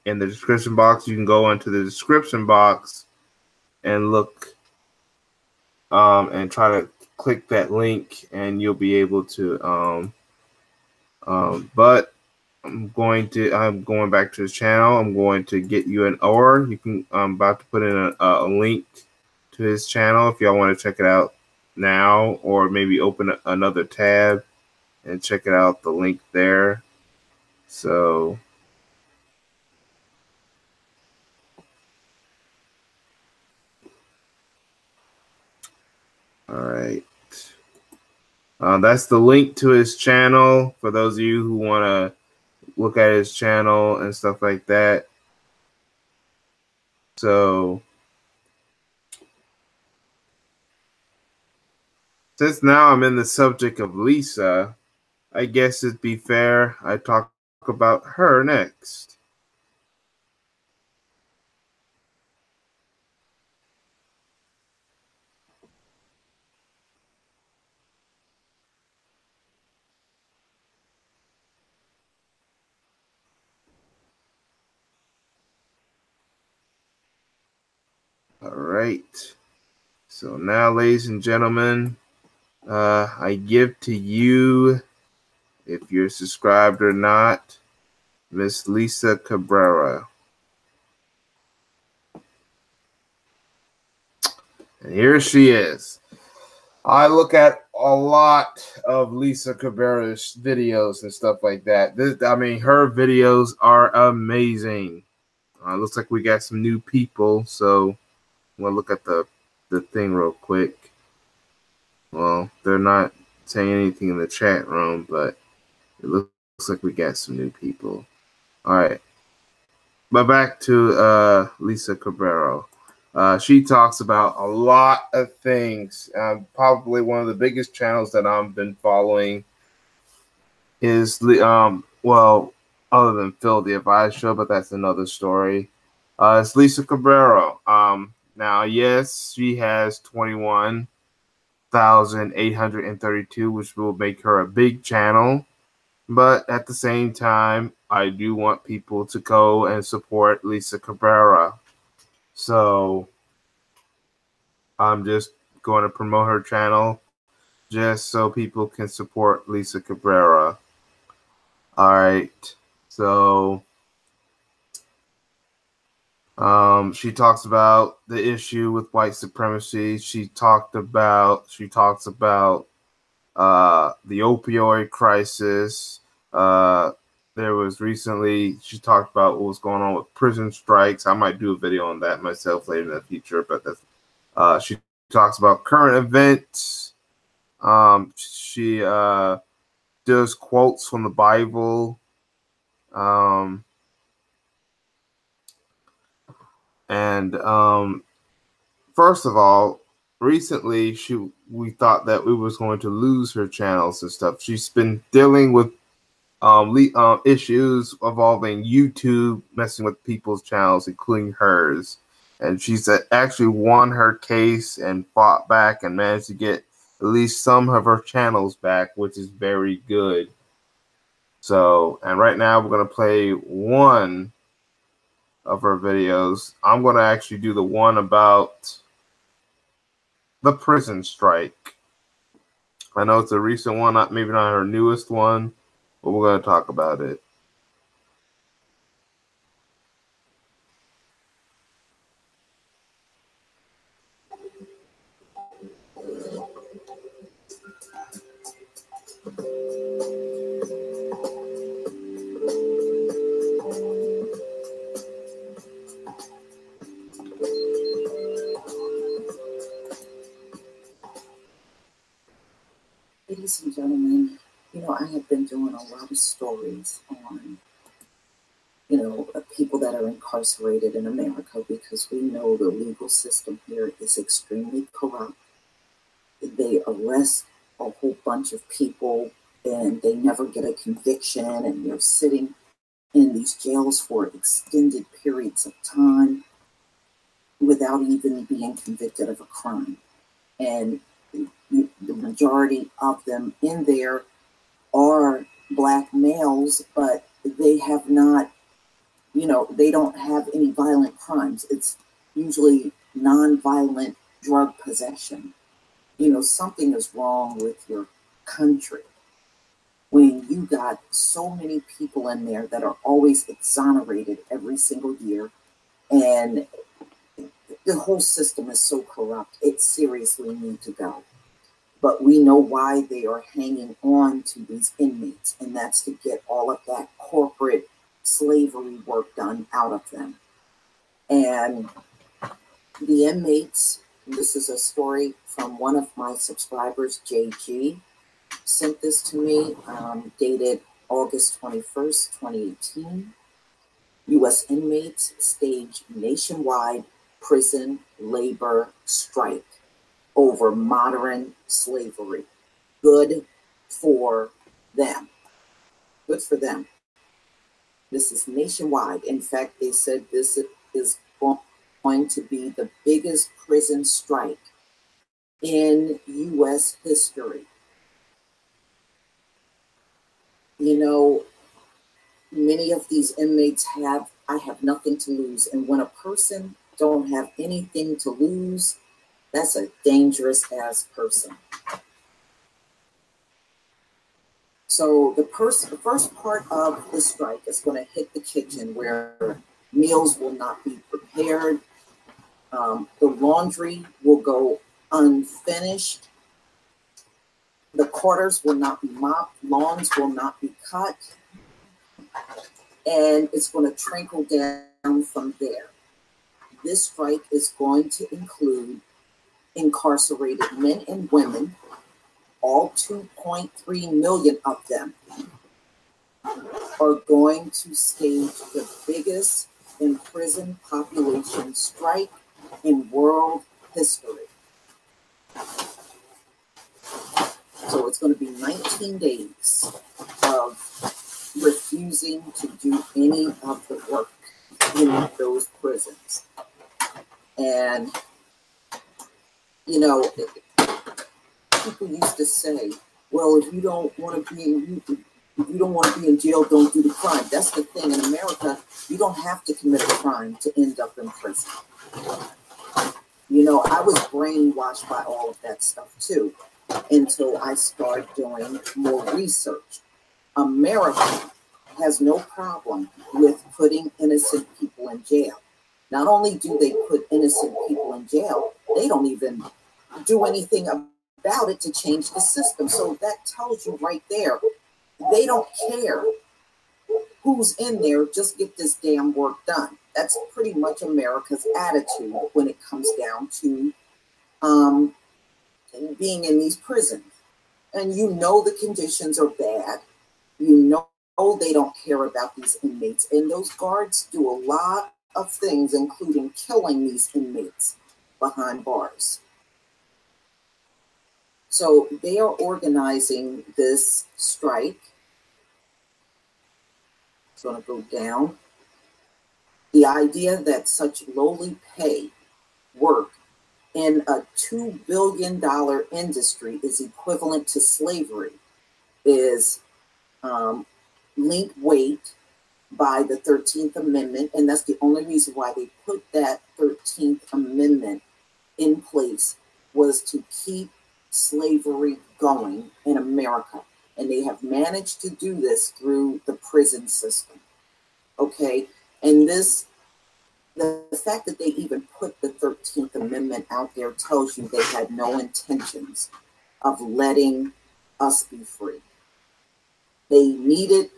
in the description box. You can go into the description box and look and try to click that link and you'll be able to but I'm going back to his channel. I'm going to get you I'm about to put in a link to his channel if y'all want to check it out now, or maybe open another tab and check it out, the link there. So all right, that's the link to his channel for those of you who want to look at his channel and stuff like that. So since now I'm in the subject of Lisa, I guess it'd be fair I talk about her next. All right. So now, ladies and gentlemen, I give to you, if you're subscribed or not, Miss Lisa Cabrera. And here she is. I look at a lot of Lisa Cabrera's videos and stuff like that. Her videos are amazing. Looks like we got some new people, so I'm gonna look at the thing real quick. Well, they're not saying anything in the chat room, but it looks like we got some new people. All right. But back to Lisa Cabrera. She talks about a lot of things. Probably one of the biggest channels that I've been following is other than Phil the Advice Show, but that's another story. It's Lisa Cabrera. Now, yes, she has 21,832, which will make her a big channel. But at the same time, I do want people to go and support Lisa Cabrera. So I'm just going to promote her channel just so people can support Lisa Cabrera. All right. So she talks about the issue with white supremacy. She talks about the opioid crisis. There was recently, she talked about what was going on with prison strikes. I might do a video on that myself later in the future, but that's, she talks about current events. She does quotes from the Bible. First of all, recently we thought that we was going to lose her channels and stuff. She's been dealing with issues involving YouTube messing with people's channels, including hers. And she's actually won her case and fought back and managed to get at least some of her channels back, which is very good. So, and right now we're going to play one of her videos. I'm going to actually do the one about the prison strike. I know it's a recent one, maybe not her newest one, but we're going to talk about it. Ladies and gentlemen, I have been doing a lot of stories on, people that are incarcerated in America because we know the legal system here is extremely corrupt. They arrest a whole bunch of people and they never get a conviction, and they're sitting in these jails for extended periods of time without even being convicted of a crime. And the majority of them in there are Black males, but they have not, they don't have any violent crimes. It's usually non-violent drug possession. Something is wrong with your country when you got so many people in there that are always exonerated every single year, and the whole system is so corrupt. It seriously needs to go. But we know why they are hanging on to these inmates, and that's to get all of that corporate slavery work done out of them. And the inmates, this is a story from one of my subscribers, JG, sent this to me, dated August 21st, 2018. U.S. inmates stage nationwide prison labor strike over modern slavery. Good for them. Good for them. This is nationwide. In fact, they said this is going to be the biggest prison strike in U.S. history. Many of these inmates I have nothing to lose. And when a person don't have anything to lose, that's a dangerous ass person. So the first part of the strike is going to hit the kitchen, where meals will not be prepared. The laundry will go unfinished. The quarters will not be mopped. Lawns will not be cut. And it's going to trickle down from there. This strike is going to include incarcerated men and women. All 2.3 million of them are going to stage the biggest imprisoned population strike in world history. So it's going to be 19 days of refusing to do any of the work in those prisons. And, you know, people used to say, well, if you don't want to be in jail, don't do the crime. That's the thing. In America, you don't have to commit a crime to end up in prison. You know, I was brainwashed by all of that stuff too, until I started doing more research. America has no problem with putting innocent people in jail. Not only do they put innocent people in jail, they don't even do anything about it to change the system. So that tells you right there, they don't care who's in there, just get this damn work done. That's pretty much America's attitude when it comes down to being in these prisons. And you know the conditions are bad. You know they don't care about these inmates. And those guards do a lot of things, including killing these inmates behind bars. So they are organizing this strike. It's going to go down. The idea that such lowly pay work in a $2 billion industry is equivalent to slavery is linked weight by the 13th Amendment. And that's the only reason why they put that 13th Amendment in place, was to keep slavery going in America. And they have managed to do this through the prison system. Okay. And the fact that they even put the 13th Amendment out there tells you they had no intentions of letting us be free. They needed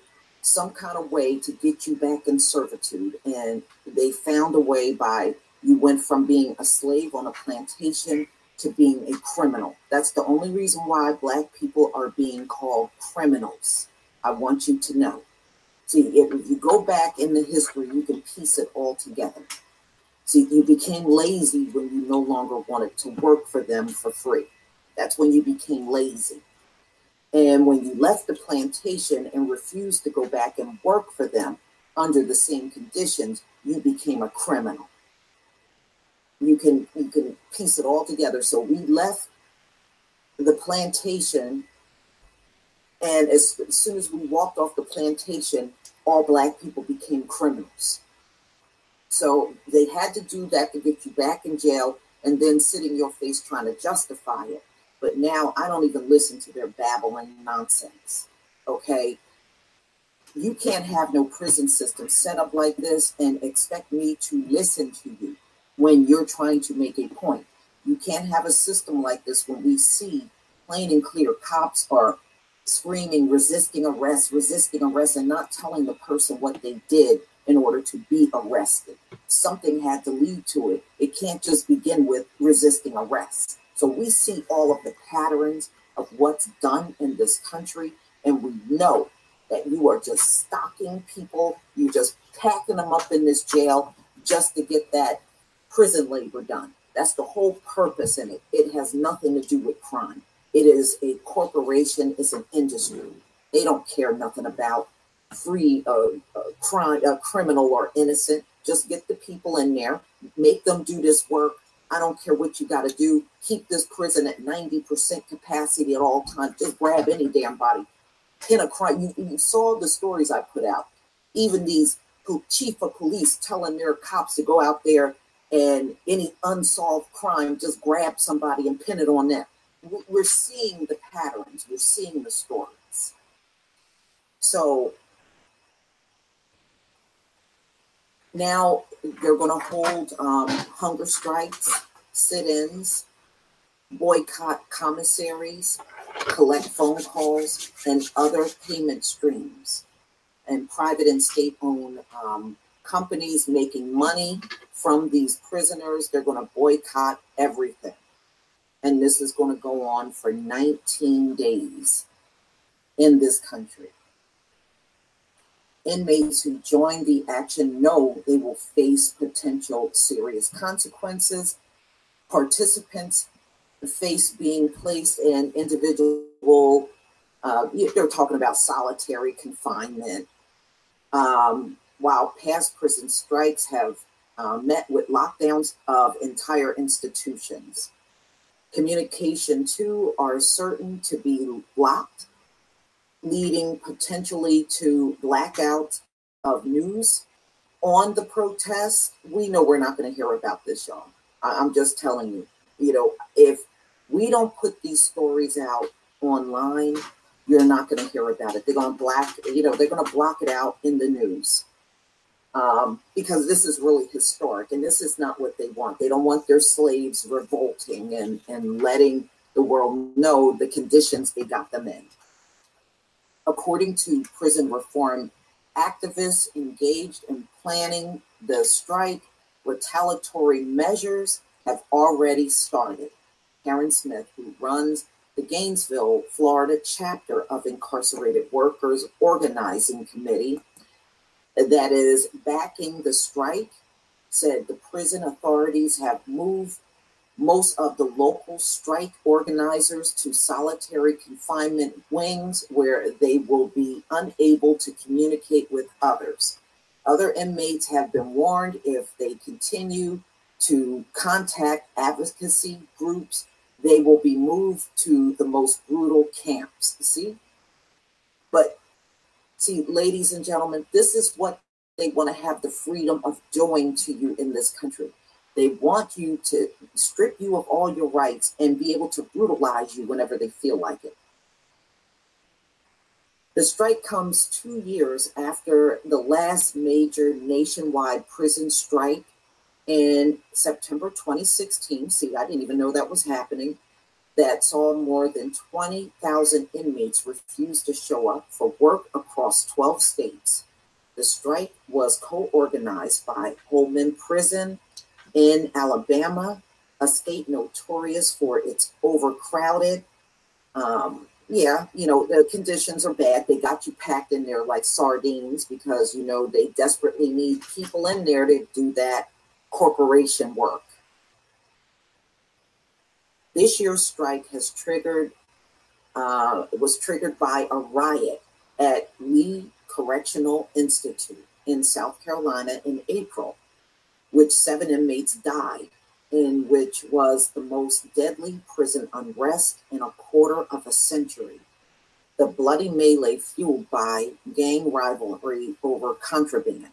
some kind of way to get you back in servitude. And they found a way by, you went from being a slave on a plantation to being a criminal. That's the only reason why Black people are being called criminals. I want you to know. See, if you go back in the history, you can piece it all together. See, you became lazy when you no longer wanted to work for them for free. That's when you became lazy. And when you left the plantation and refused to go back and work for them under the same conditions, you became a criminal. You can piece it all together. So we left the plantation, and as soon as we walked off the plantation, all Black people became criminals. So they had to do that to get you back in jail and then sit in your face trying to justify it. But now I don't even listen to their babbling nonsense. Okay? You can't have no prison system set up like this and expect me to listen to you when you're trying to make a point. You can't have a system like this when we see plain and clear cops are screaming, resisting arrest, and not telling the person what they did in order to be arrested. Something had to lead to it. It can't just begin with resisting arrest. So we see all of the patterns of what's done in this country, and we know that you are just stocking people. You're just packing them up in this jail just to get that prison labor done. That's the whole purpose in it. It has nothing to do with crime. It is a corporation. It's an industry. They don't care nothing about free criminal or innocent. Just get the people in there, make them do this work. I don't care what you got to do. Keep this prison at 90% capacity at all times. Just grab any damn body. In a crime, you saw the stories I put out. Even these chief of police telling their cops to go out there and any unsolved crime, just grab somebody and pin it on them. We're seeing the patterns. We're seeing the stories. So now they're going to hold hunger strikes, sit-ins, boycott commissaries, collect phone calls, and other payment streams. And private and state-owned companies making money from these prisoners, they're going to boycott everything. And this is going to go on for 19 days in this country. Inmates who join the action know they will face potential serious consequences. Participants face being placed in individual They're talking about solitary confinement. While past prison strikes have met with lockdowns of entire institutions. Communication, too, are certain to be blocked, leading potentially to blackouts of news on the protests. We know we're not going to hear about this, y'all. I'm just telling you, if we don't put these stories out online, you're not going to hear about it. They're going to block it out in the news. Because this is really historic, and this is not what they want. They don't want their slaves revolting and letting the world know the conditions they got them in. According to prison reform activists engaged in planning the strike, retaliatory measures have already started. Karen Smith, who runs the Gainesville, Florida chapter of Incarcerated Workers Organizing Committee, that is backing the strike, said the prison authorities have moved most of the local strike organizers to solitary confinement wings where they will be unable to communicate with others. Other inmates have been warned if they continue to contact advocacy groups, they will be moved to the most brutal camps. See? But see, ladies and gentlemen, this is what they want to have the freedom of doing to you in this country. They want you to strip you of all your rights and be able to brutalize you whenever they feel like it. The strike comes 2 years after the last major nationwide prison strike in September 2016. See, I didn't even know that was happening. That saw more than 20,000 inmates refuse to show up for work across 12 states. The strike was co-organized by Holman Prison in Alabama, a state notorious for its overcrowded. The conditions are bad. They got you packed in there like sardines because, they desperately need people in there to do that corporation work. This year's strike was triggered by a riot at Lee Correctional Institute in South Carolina in April, which 7 inmates died, in which was the most deadly prison unrest in a quarter of a century. The bloody melee, fueled by gang rivalry over contraband,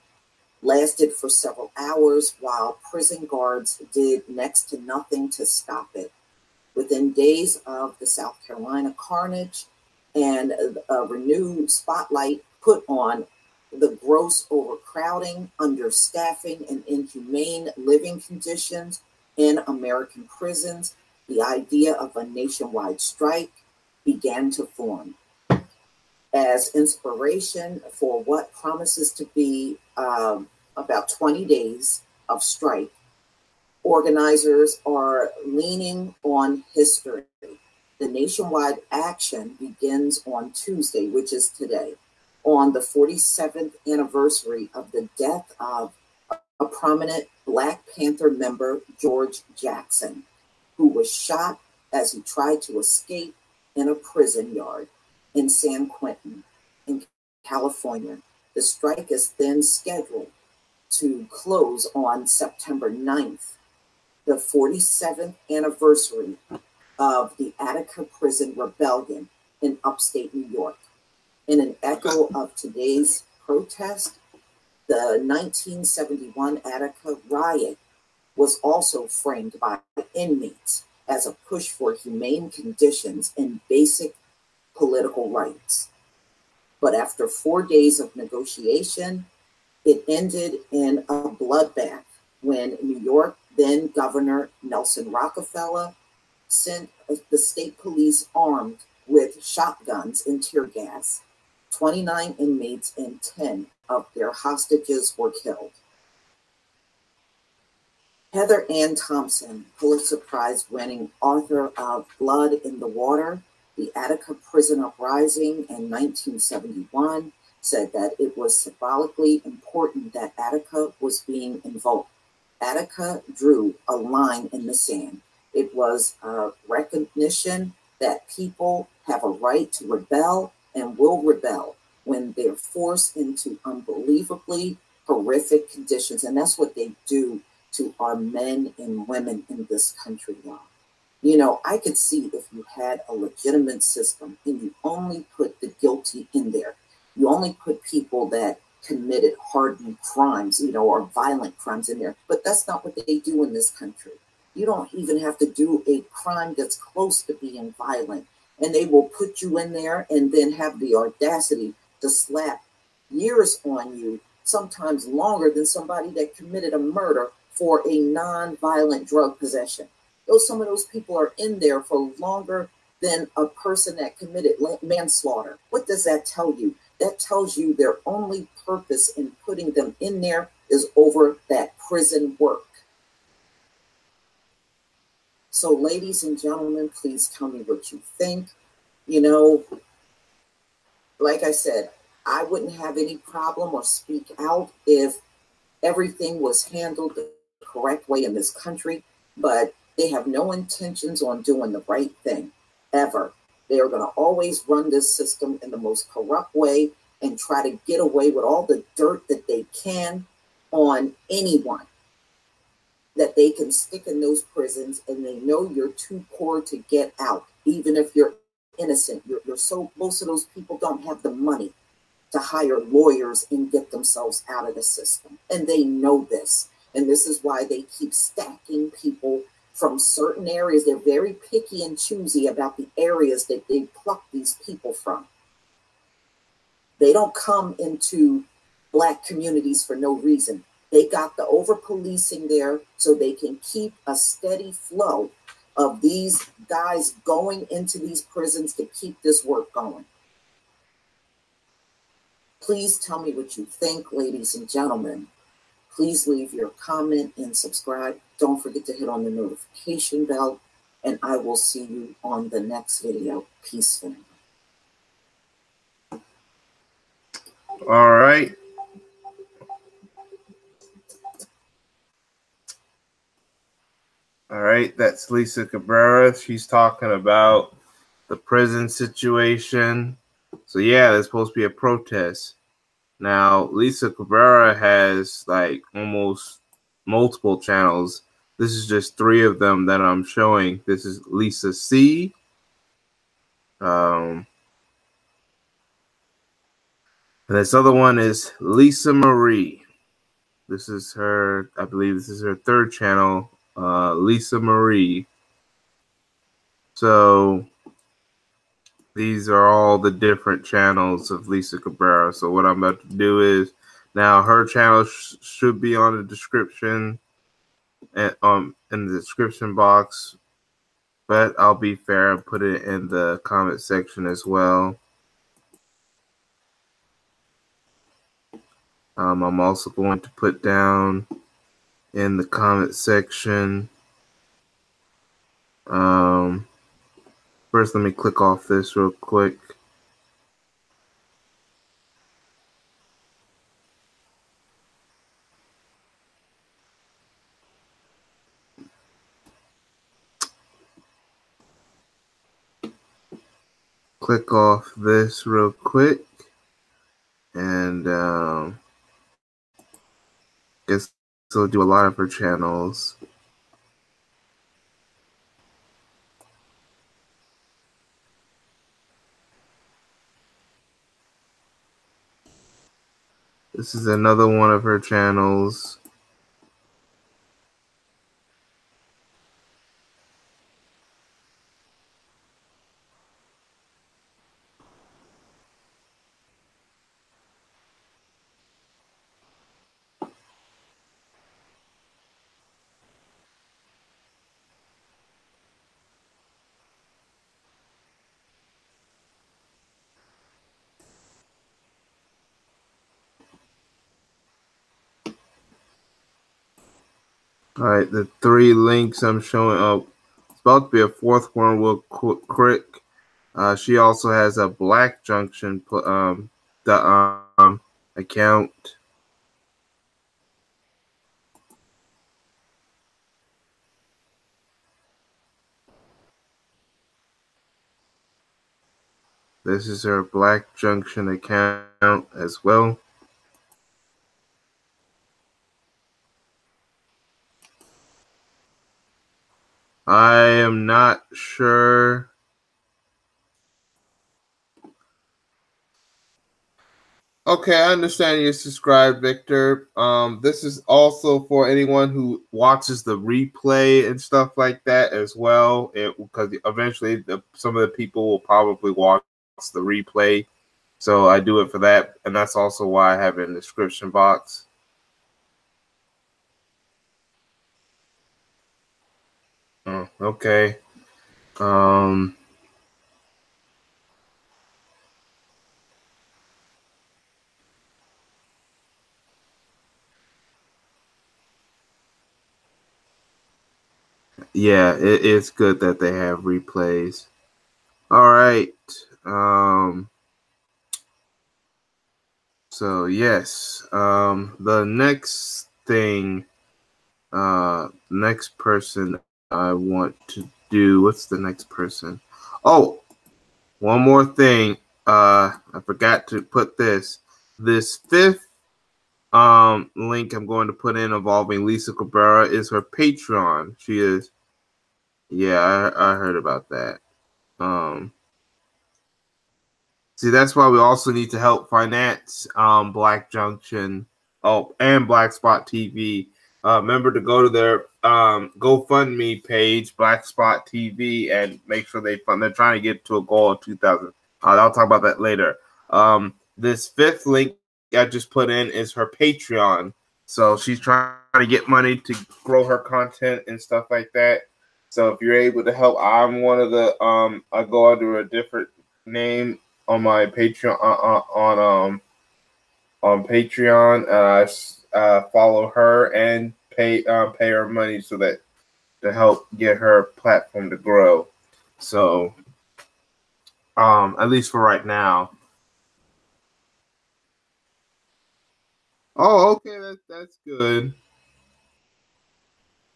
lasted for several hours while prison guards did next to nothing to stop it. Within days of the South Carolina carnage and a renewed spotlight put on the gross overcrowding, understaffing, and inhumane living conditions in American prisons, the idea of a nationwide strike began to form. As inspiration for what promises to be about 20 days of strike, organizers are leaning on history. The nationwide action begins on Tuesday, which is today, on the 47th anniversary of the death of a prominent Black Panther member, George Jackson, who was shot as he tried to escape in a prison yard in San Quentin, in California. The strike is then scheduled to close on September 9th, the 47th anniversary of the Attica Prison Rebellion in upstate New York. In an echo of today's protest, the 1971 Attica riot was also framed by inmates as a push for humane conditions and basic political rights. But after 4 days of negotiation, it ended in a bloodbath when New York then Governor Nelson Rockefeller sent the state police armed with shotguns and tear gas. 29 inmates and 10 of their hostages were killed. Heather Ann Thompson, Pulitzer Prize-winning author of Blood in the Water, The Attica Prison Uprising in 1971, said that it was symbolically important that Attica was being invoked. Attica drew a line in the sand. It was a recognition that people have a right to rebel and will rebel when they're forced into unbelievably horrific conditions. And that's what they do to our men and women in this country, y'all. You know, I could see if you had a legitimate system and you only put the guilty in there. You only put people that committed hardened crimes, you know, or violent crimes in there. But that's not what they do in this country. You don't even have to do a crime that's close to being violent. And they will put you in there and then have the audacity to slap years on you, sometimes longer than somebody that committed a murder for a non-violent drug possession. Some of those people are in there for longer than a person that committed manslaughter. What does that tell you? That tells you their only purpose in putting them in there is over that prison work. So, ladies and gentlemen, please tell me what you think. You know, like I said, I wouldn't have any problem or speak out if everything was handled the correct way in this country, but they have no intentions on doing the right thing, ever. They are going to always run this system in the most corrupt way and try to get away with all the dirt that they can on anyone that they can stick in those prisons, and they know you're too poor to get out, even if you're innocent. You're so, most of those people don't have the money to hire lawyers and get themselves out of the system. And they know this. And this is why they keep stacking people from certain areas. They're very picky and choosy about the areas that they pluck these people from. They don't come into Black communities for no reason. They got the over-policing there so they can keep a steady flow of these guys going into these prisons to keep this work going. Please tell me what you think, ladies and gentlemen. Please leave your comment and subscribe. Don't forget to hit on the notification bell, and I will see you on the next video. Peace, family. All right. All right, that's Lisa Cabrera. She's talking about the prison situation. So yeah, there's supposed to be a protest. Now, Lisa Cabrera has like almost multiple channels. This is just 3 of them that I'm showing. This is Lisa C. And this other one is Lisa Marie. This is her, I believe this is her 3rd channel, Lisa Marie. So these are all the different channels of Lisa Cabrera. So what I'm about to do is, now her channel should be on the description, and in the description box, but I'll be fair and put it in the comment section as well. I'm also going to put down in the comment section. First, let me click off this real quick. Click off this real quick, and guess it'll do a lot of her channels. This is another one of her channels. All right, the 3 links I'm showing up. It's about to be a 4th one real quick. She also has a Black Junction account. This is her Black Junction account as well. I am not sure. Okay, I understand you're subscribed, Victor. This is also for anyone who watches the replay and stuff like that as well. Because eventually some of the people will probably watch the replay. So I do it for that, and that's also why I have it in the description box. Oh, okay. Yeah, it's good that they have replays. All right. So yes. The next thing, next person I want to do. What's the next person? Oh, one more thing. I forgot to put this. This fifth link I'm going to put in involving Lisa Cabrera is her Patreon. She is. Yeah, I heard about that. See, that's why we also need to help finance Black Junction, and Black Spot TV. Remember to go to their GoFundMe page, Black Spot TV, and make sure they fund. They're trying to get to a goal of 2,000. I'll talk about that later. This fifth link I just put in is her Patreon. So she's trying to get money to grow her content and stuff like that. So if you're able to help, I'm one of the I go under a different name on my Patreon on Patreon. I follow her and pay her money so that to help get her platform to grow. So at least for right now. Oh, okay, that's good.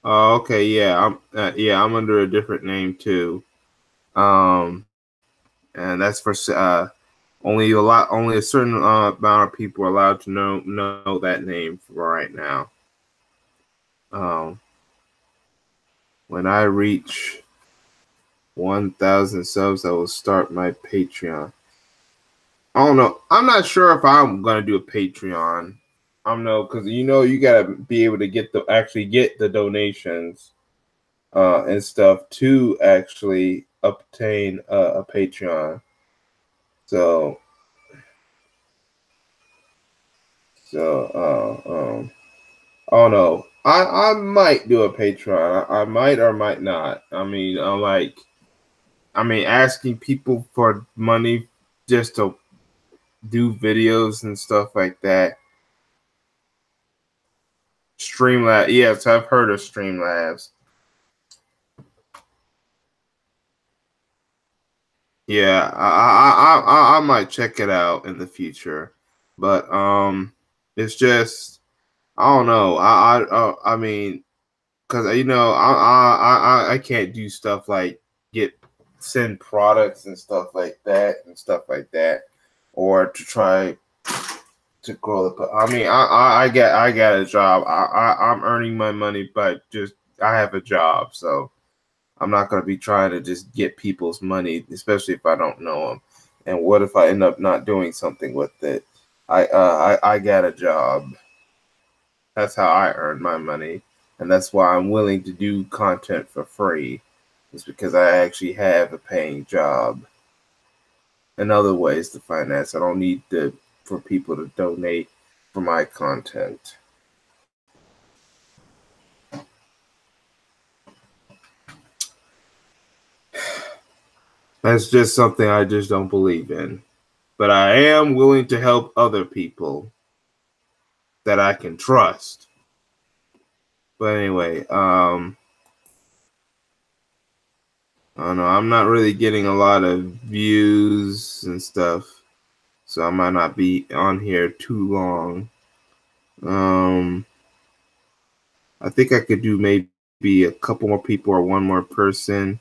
Oh, okay, yeah, I'm under a different name too. And that's for only a certain amount of people are allowed to know that name for right now. When I reach 1,000 subs, I will start my Patreon. I don't know. I'm not sure if I'm gonna do a Patreon. I don't know because you gotta be able to actually get the donations and stuff to actually obtain a Patreon. So I don't know. I might do a Patreon. I might or might not. I mean, asking people for money just to do videos and stuff like that. Streamlabs. Yes, I've heard of Streamlabs. Yeah, I might check it out in the future, but it's just I don't know. I mean, because I can't do stuff like send products and stuff like that, or to try to grow the. I mean, I got a job. I'm earning my money, but just I have a job, so I'm not gonna be trying to just get people's money, especially if I don't know them. And what if I end up not doing something with it? I got a job. That's how I earn my money, and that's why I'm willing to do content for free. It's because I actually have a paying job and other ways to finance. I don't need for people to donate for my content. That's just something I just don't believe in. But I am willing to help other people that I can trust. But anyway, I don't know. I'm not really getting a lot of views and stuff, so I might not be on here too long. I think I could do maybe a couple more people or one more person,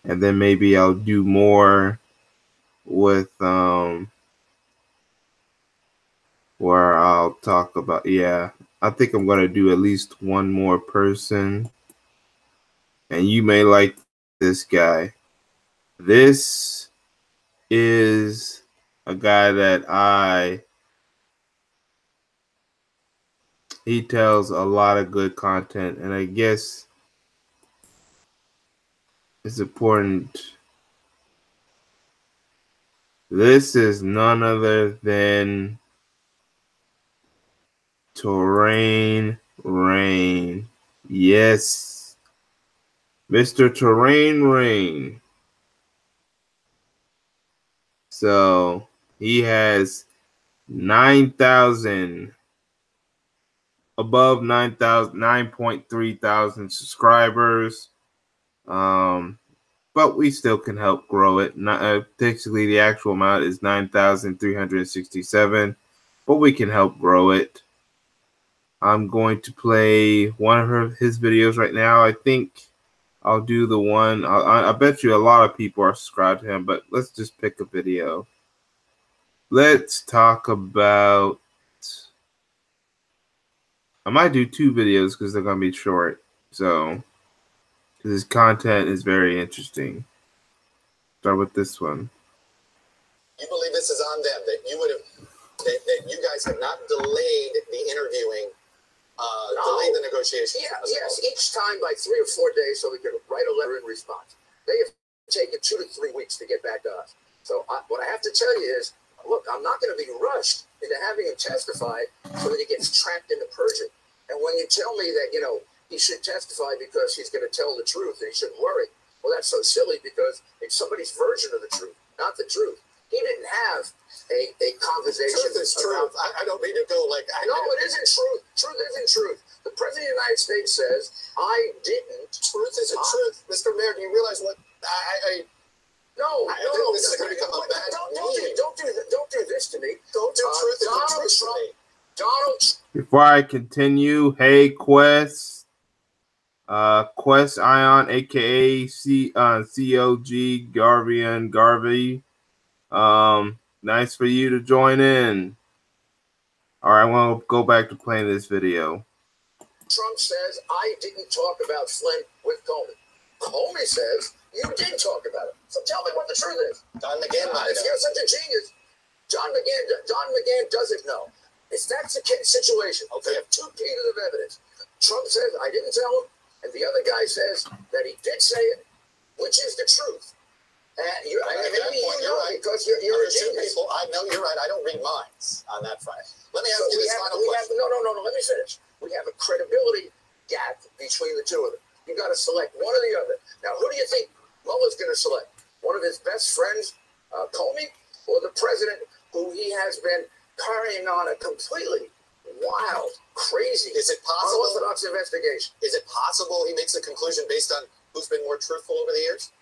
and then maybe I'll do more with where I'll talk about, yeah, I think I'm gonna do at least one more person, and you may like this guy. This is a guy that he tells a lot of good content, and I guess it's important. This is none other than Terrain Rain. Yes, Mr. Terrain Rain. So he has 9,000, above 9,000, 9.3 thousand subscribers. But we still can help grow it. Basically, the actual amount is 9,367, but we can help grow it. I'm going to play one of his videos right now. I think I'll do the one. I bet you a lot of people are subscribed to him, but let's just pick a video. Let's talk about. I might do two videos because they're going to be short. So, because his content is very interesting. Start with this one. You believe this is on them, that you would have, that you guys have not delayed the interviewing, delayed the negotiations? Yes, each time by 3 or 4 days so we could write a letter in response. They have taken 2 to 3 weeks to get back to us. So what I have to tell you is, look, I'm not going to be rushed into having him testify so that he gets trapped into perjury. And when you tell me that, you know, he should testify because he's going to tell the truth and he shouldn't worry, well, that's so silly because it's somebody's version of the truth, not the truth. He didn't have a conversation. Truth is truth. I don't mean to go like... No, it isn't truth. Truth isn't truth. The President of the United States says, I didn't. Truth isn't truth. Mr. Mayor, do you realize what... No. This is going to become a bad Don't do this to me. Don't do truth and truth to me. Donald. Before I continue, hey Quest, Quest Ion, aka COG Garvey. Nice for you to join in. All right, I want to go back to playing this video. Trump says I didn't talk about Flynn with Comey. Comey says you did talk about it. So tell me what the truth is. Don McGahn might if you're such a genius, Don McGahn doesn't know. If that's the situation, okay, you have 2 pieces of evidence. Trump says I didn't tell him, and the other guy says that he did say it. Which is the truth? You're right, because you're a genius. People, I know you're right. I don't read minds on that front. Let me ask you this final question. No. Let me finish. We have a credibility gap between the two of them. You got to select one or the other. Now, who do you think Mueller's going to select? One of his best friends, Comey, or the president, who he has been carrying on a completely wild, crazy, unorthodox investigation? Is it possible he makes a conclusion based on who's been more truthful over the years?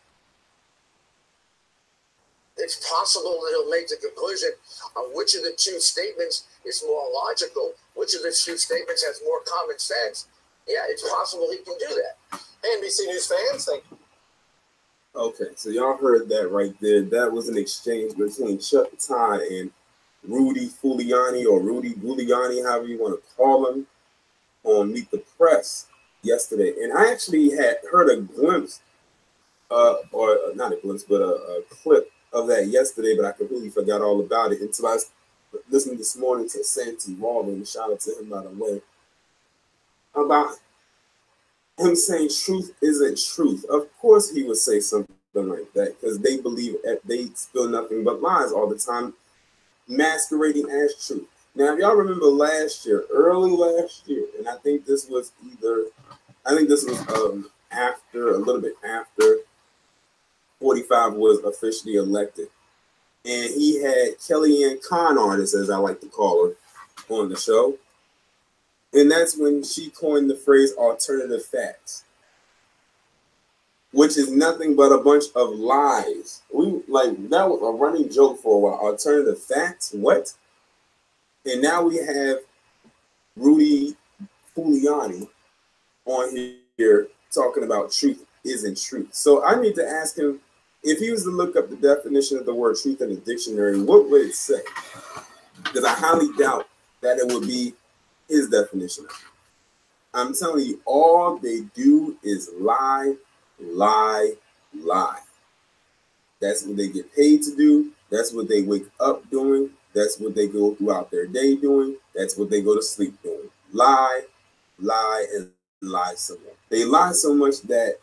It's possible that he'll make the conclusion on which of the 2 statements is more logical, which of the 2 statements has more common sense. Yeah, it's possible he can do that. NBC News fans, thank you. Okay, so y'all heard that right there. That was an exchange between Chuck Todd and Rudy Giuliani, or Rudy Giuliani, however you want to call him, on Meet the Press yesterday. And I actually had heard a glimpse, or not a glimpse, but a clip of that yesterday, but I completely forgot all about it until I was listening this morning to Santi Walden, shout out to him by the way, about him saying truth isn't truth. Of course he would say something like that because they believe they spill nothing but lies all the time, masquerading as truth. Now, if y'all remember last year, early last year, and I think this was after, a little bit after 45 was officially elected. And he had Kellyanne Con Artist, as I like to call her, on the show. And that's when she coined the phrase alternative facts, which is nothing but a bunch of lies. That was a running joke for a while. Alternative facts? What? And now we have Rudy Giuliani on here talking about truth isn't truth. So I need to ask him, if he was to look up the definition of the word truth in a dictionary, what would it say? Because I highly doubt that it would be his definition of it. I'm telling you, all they do is lie, lie, lie. That's what they get paid to do. That's what they wake up doing. That's what they go throughout their day doing. That's what they go to sleep doing. Lie, lie, and lie some more. They lie so much that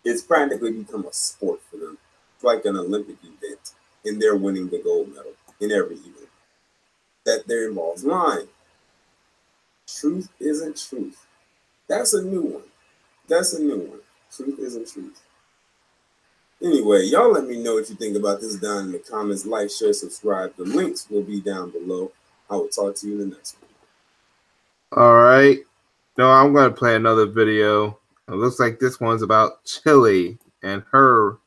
it's practically become a sport for them. It's like an Olympic event, and they're winning the gold medal in every event that there involves lying. Truth isn't truth. That's a new one. That's a new one. Truth isn't truth. Anyway, y'all let me know what you think about this down in the comments. Like, share, subscribe. The links will be down below. I will talk to you in the next one. All right. No, I'm going to play another video. It looks like this one's about Chili and her.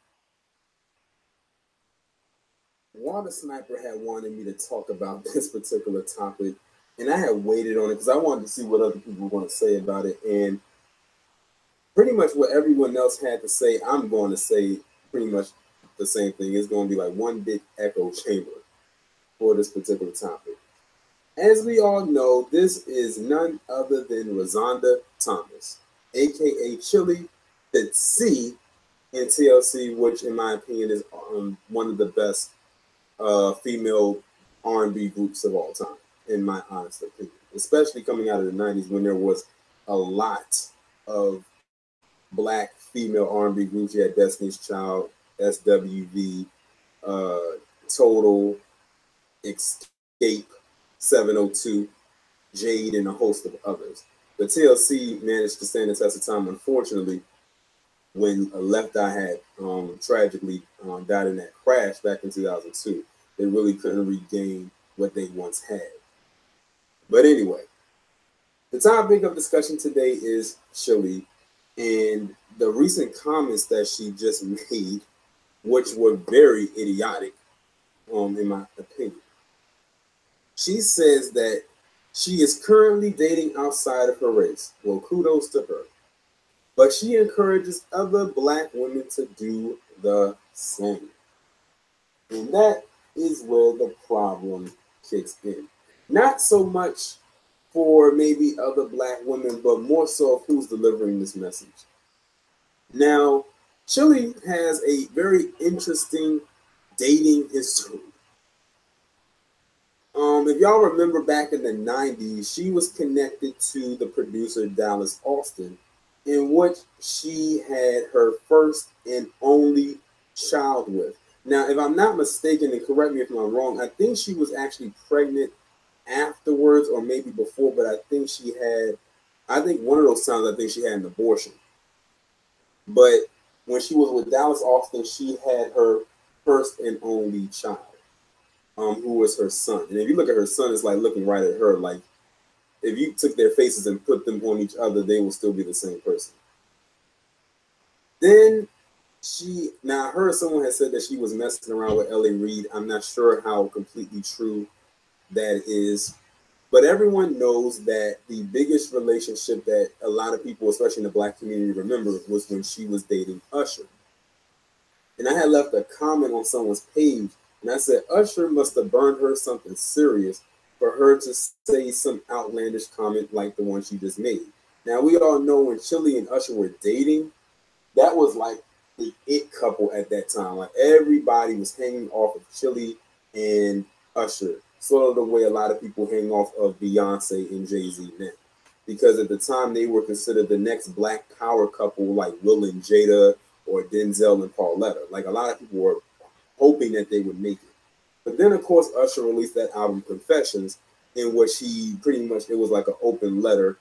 Water Sniper had wanted me to talk about this particular topic, and I had waited on it because I wanted to see what other people were going to say about it. And pretty much what everyone else had to say, I'm going to say pretty much the same thing. It's going to be like one big echo chamber for this particular topic. As we all know, this is none other than Rosanda Thomas, aka Chili, the C in TLC, which in my opinion is one of the best female R&B groups of all time, in my honest opinion, especially coming out of the 90s when there was a lot of black female R&B groups. You had Destiny's Child, SWV, Total, Escape, 702, Jade, and a host of others. But TLC managed to stand the test of time. Unfortunately, when Left Eye had tragically died in that crash back in 2002, they really couldn't regain what they once had. But anyway, the topic of discussion today is Chili and the recent comments that she just made, which were very idiotic, in my opinion. She says that she is currently dating outside of her race. Well, kudos to her. But she encourages other black women to do the same. And that is where the problem kicks in. Not so much for maybe other black women, but more so of who's delivering this message. Now, Chili has a very interesting dating history. If y'all remember back in the 90s, she was connected to the producer Dallas Austin, in which she had her first and only child with. Now, if I'm not mistaken, and correct me if I'm wrong, I think she was actually pregnant afterwards or maybe before, but I think one of those times I think she had an abortion. But when she was with Dallas Austin, she had her first and only child, who was her son. And if you look at her son, it's like looking right at her. Like if you took their faces and put them on each other, they will still be the same person. Then I heard someone had said that she was messing around with L.A. Reid. I'm not sure how completely true that is. But everyone knows that the biggest relationship that a lot of people, especially in the black community, remember was when she was dating Usher. And I had left a comment on someone's page, and I said, Usher must have burned her something serious for her to say some outlandish comment like the one she just made. Now, we all know when Chili and Usher were dating, that was like the it couple at that time. Like everybody was hanging off of Chili and Usher, sort of the way a lot of people hang off of Beyonce and Jay-Z now. Because at the time, they were considered the next black power couple like Will and Jada or Denzel and Pauletta. Like a lot of people were hoping that they would make it. But then, of course, Usher released that album Confessions, in which he pretty much, it was like an open letter,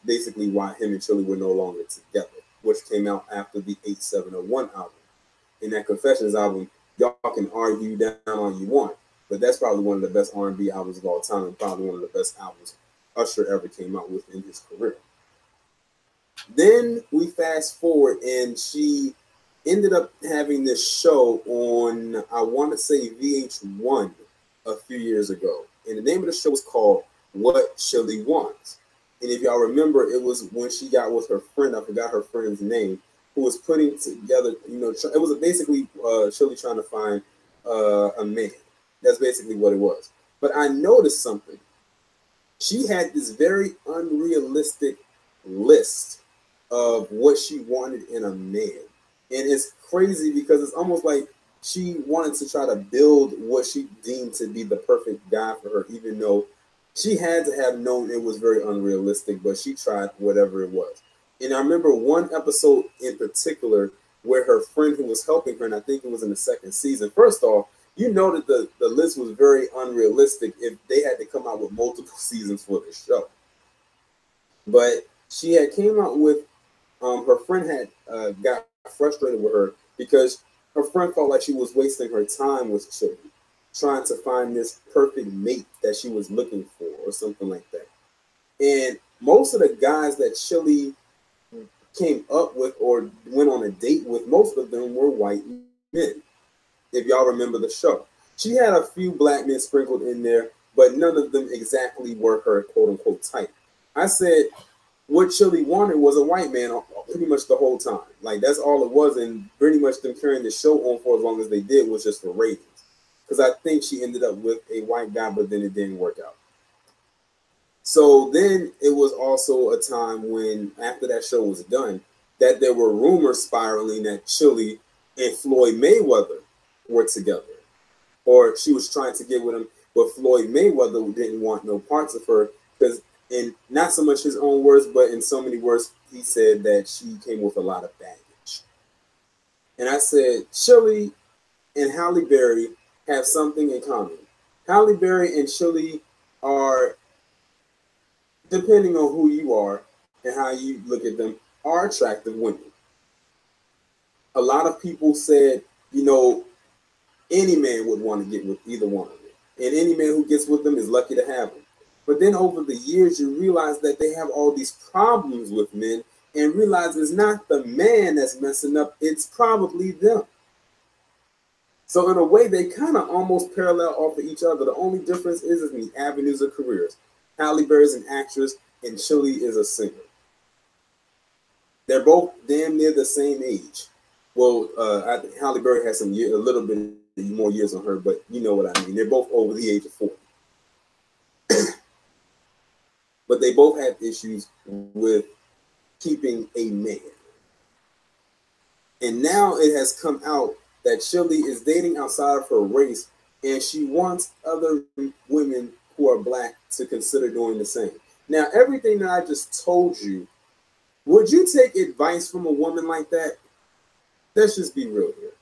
basically why him and Chili were no longer together, which came out after the 8701 album. In that Confessions album, y'all can argue down all you want, but that's probably one of the best R&B albums of all time and probably one of the best albums Usher ever came out with in his career. Then we fast forward, and she ended up having this show on, I want to say VH1 a few years ago. And the name of the show was called What Chili Wants. And if y'all remember, it was when she got with her friend, I forgot her friend's name, who was putting together, it was basically Chili trying to find a man. That's basically what it was. But I noticed something. She had this very unrealistic list of what she wanted in a man. And it's crazy because it's almost like she wanted to try to build what she deemed to be the perfect guy for her, even though she had to have known it was very unrealistic, but she tried whatever it was. And I remember one episode in particular where her friend who was helping her, and I think it was in the second season, first off, you know that the list was very unrealistic if they had to come out with multiple seasons for the show. But she had came out with, her friend had got frustrated with her because her friend felt like she was wasting her time with Chili, trying to find this perfect mate that she was looking for or something like that. And most of the guys that Chili came up with or went on a date with, most of them were white men. If y'all remember the show, she had a few black men sprinkled in there, but none of them exactly were her quote unquote type. I said what Chili wanted was a white man pretty much the whole time. Like that's all it was, and pretty much them carrying the show on for as long as they did was just for ratings. Because I think she ended up with a white guy, but then it didn't work out. So then it was also a time when, after that show was done, that there were rumors spiraling that Chili and Floyd Mayweather were together, or she was trying to get with him, but Floyd Mayweather didn't want no parts of her because, in not so much his own words, but in so many words, he said that she came with a lot of baggage. And I said, Chili and Halle Berry have something in common. Halle Berry and Chili are, depending on who you are and how you look at them, are attractive women. A lot of people said, any man would want to get with either one of them. And any man who gets with them is lucky to have them. But then over the years, you realize that they have all these problems with men and realize it's not the man that's messing up, it's probably them. So in a way, they kind of almost parallel off of each other. The only difference is in the avenues of careers. Halle Berry is an actress and Chili is a singer. They're both damn near the same age. Well, I think Halle Berry has a little bit more years on her, but you know what I mean. They're both over the age of 40. But they both have issues with keeping a man. And now it has come out that Chili is dating outside of her race, and she wants other women who are black to consider doing the same. Now, everything that I just told you, would you take advice from a woman like that? Let's just be real here.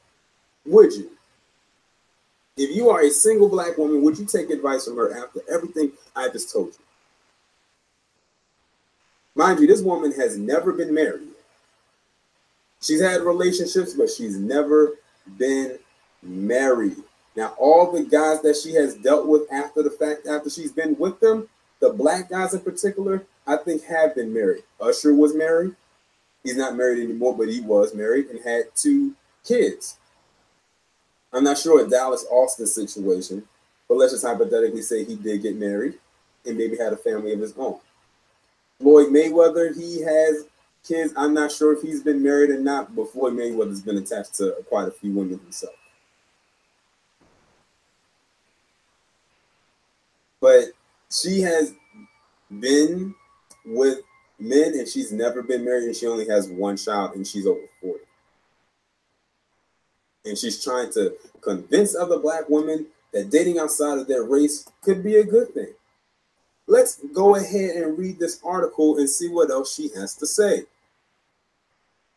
Would you? If you are a single black woman, would you take advice from her after everything I just told you? Mind you, this woman has never been married. She's had relationships, but she's never been married. Now, all the guys that she has dealt with after the fact, after she's been with them, the black guys in particular, I think have been married. Usher was married. He's not married anymore, but he was married and had 2 kids. I'm not sure of Dallas Austin's situation, but let's just hypothetically say he did get married and maybe had a family of his own. Floyd Mayweather, he has kids. I'm not sure if he's been married or not, but Floyd Mayweather's been attached to quite a few women himself. But she has been with men and she's never been married, and she only has 1 child and she's over 40. And she's trying to convince other black women that dating outside of their race could be a good thing. Let's go ahead and read this article and see what else she has to say.